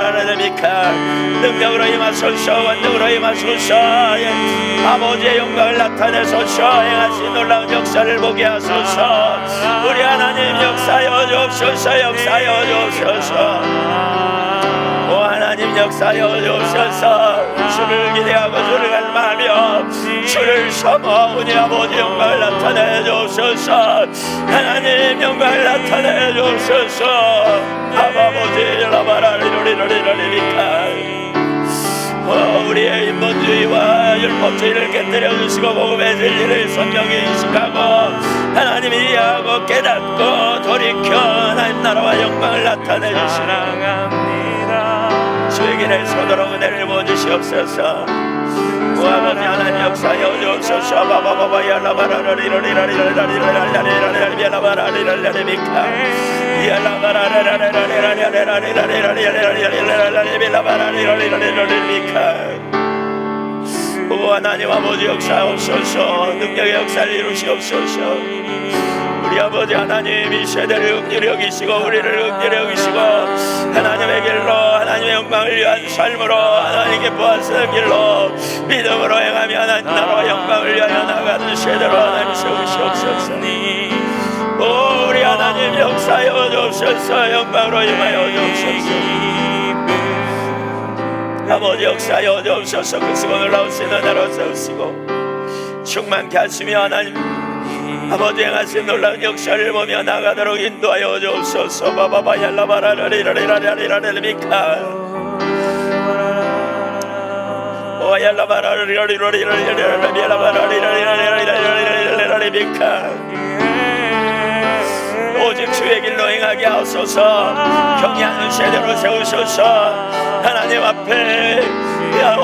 라라라라미카 능력으로 임하소서 원능으로 임하소서 아버지의 영광을 나타내소서 행하신 놀라운 역사를 보게 하소서 우리 하나님 역사여 주옵소서 역사여 주옵소서 오 하나님 역사여 주옵소서 주를 기대하고 주를 갈망하며 주를 사모하오니 아버지 영광을 나타내 주옵소서 하나님 영광을 나타내 주옵소서 아버지 라바라리로리로리로리미카 우리의 인본주의와 율법주의를 깨뜨려 주시고 복음의 진리를 성경에 인식하고 하나님이 이해하고 깨닫고 돌이켜 하나님 나라와 영광을 나타내 주시라 주에게 서도록 은혜를 부어주시옵소서 아버지 하나님 역사여 주옵소서 바바바바 야라바라리로리로리로리로리로리로리로리로리로리로리로리로리미카 오 하나님 아버지 역사하옵소서 능력의 역사를 이루시옵소서 우리 아버지 하나님 이 세대를 긍휼히 여기시고 우리를 긍휼히 여기시고 하나님의 길로 하나님의 영광을 위한 삶으로 하나님께 부하시는 길로 믿음으로 행하며 하나님 나라와 영광을 위하여 나가는 세대로 하나님 세우시옵소서 오 우리 하나님 역사 역사하여 주옵소서. 영광으로 임하여 주옵소서. 아버지 역사하여 주옵소서. 크시고 놀라우신 은혜로 세우시고 충만케 하시며 하나님 아버지 행하신 놀라운 역사를 보며 나가도록 인도하여 주옵소서. 바바바 얄라바라리라리라리라리라리라리미카 오얄라바라리라리라리라리라리라리라리라리라리라리라리미카 오직 주의 길로 행하게 하옵소서. 경외하는 세대로 세우소서. 하나님 앞에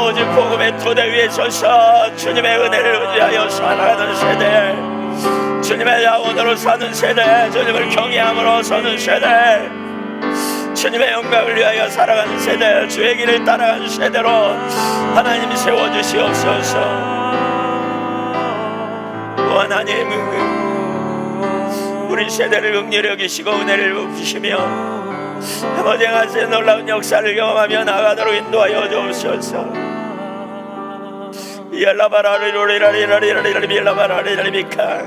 오직 복음의 토대 위에 서서 주님의 은혜를 의지하여 살아가는 세대, 주님의 자원으로 사는 세대, 주님을 경외함으로 사는 세대, 주님의 영광을 위하여 살아가는 세대, 주의 길을 따라가는 세대로 하나님이 세워주시옵소서. 오 하나님, 우리 세대를 긍휼히 여기시고 은혜를 베푸시며 아버지 하신 놀라운 역사를 경험하며 나가도록 인도하여 주옵소서. 얄라바라리라리라리라리라리라리라리미카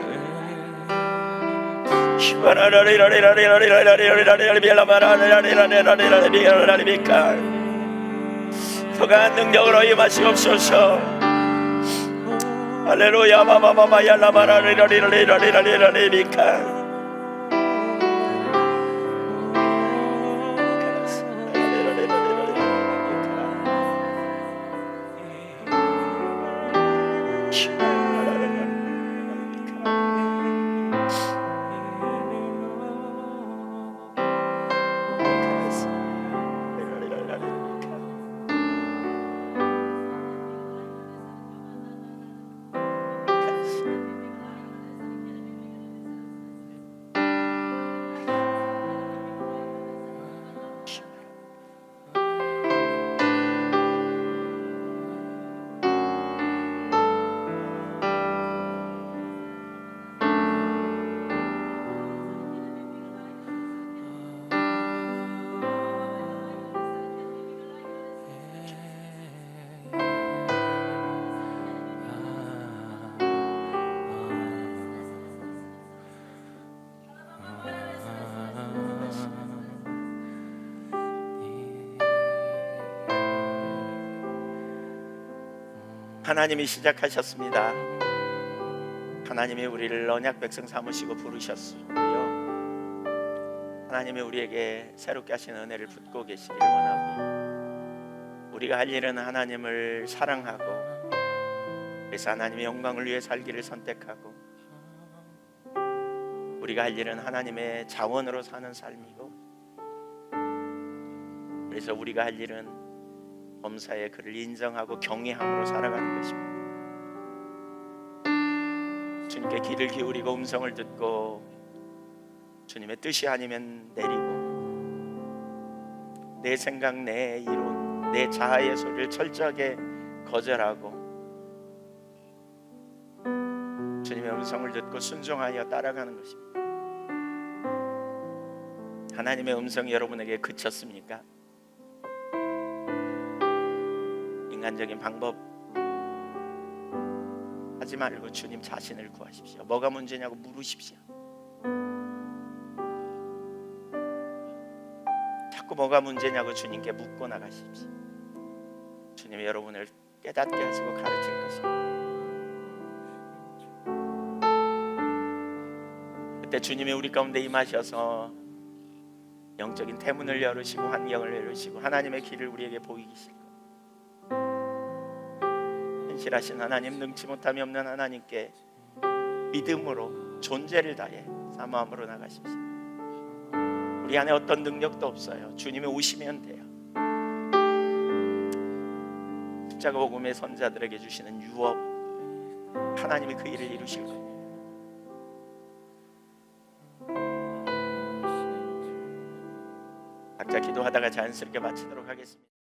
더가한 능력으로 임하시옵소서. 할렐루야. 바바바바 얄라바라리라리라리라리라리라리미카 하나님이 시작하셨습니다. 하나님이 우리를 언약 백성 삼으시고 부르셨고요. 하나님이 우리에게 새롭게 하신 은혜를 붓고 계시기를 원하고, 우리가 할 일은 하나님을 사랑하고, 그래서 하나님의 영광을 위해 살기를 선택하고, 우리가 할 일은 하나님의 자원으로 사는 삶이고, 그래서 우리가 할 일은 범사에 그를 인정하고 경외함으로 살아가는 것입니다. 주님께 귀를 기울이고 음성을 듣고 주님의 뜻이 아니면 내리고, 내 생각, 내 이론, 내 자아의 소리를 철저하게 거절하고 주님의 음성을 듣고 순종하여 따라가는 것입니다. 하나님의 음성이 여러분에게 그쳤습니까? 인간적인 방법 하지 말고 주님 자신을 구하십시오. 뭐가 문제냐고 물으십시오. 자꾸 뭐가 문제냐고 주님께 묻고 나가십시오. 주님이 여러분을 깨닫게 하시고 가르칠 것입니다. 그때 주님이 우리 가운데 임하셔서 영적인 태문을 열으시고 환경을 열으시고 하나님의 길을 우리에게 보이실 것. 신실하신 하나님, 능치 못함이 없는 하나님께 믿음으로 존재를 다해 사모함으로 나가십시오. 우리 안에 어떤 능력도 없어요. 주님이 오시면 돼요. 십자가 복음의 선자들에게 주시는 유업, 하나님이 그 일을 이루실 거예요. 각자 기도하다가 자연스럽게 마치도록 하겠습니다.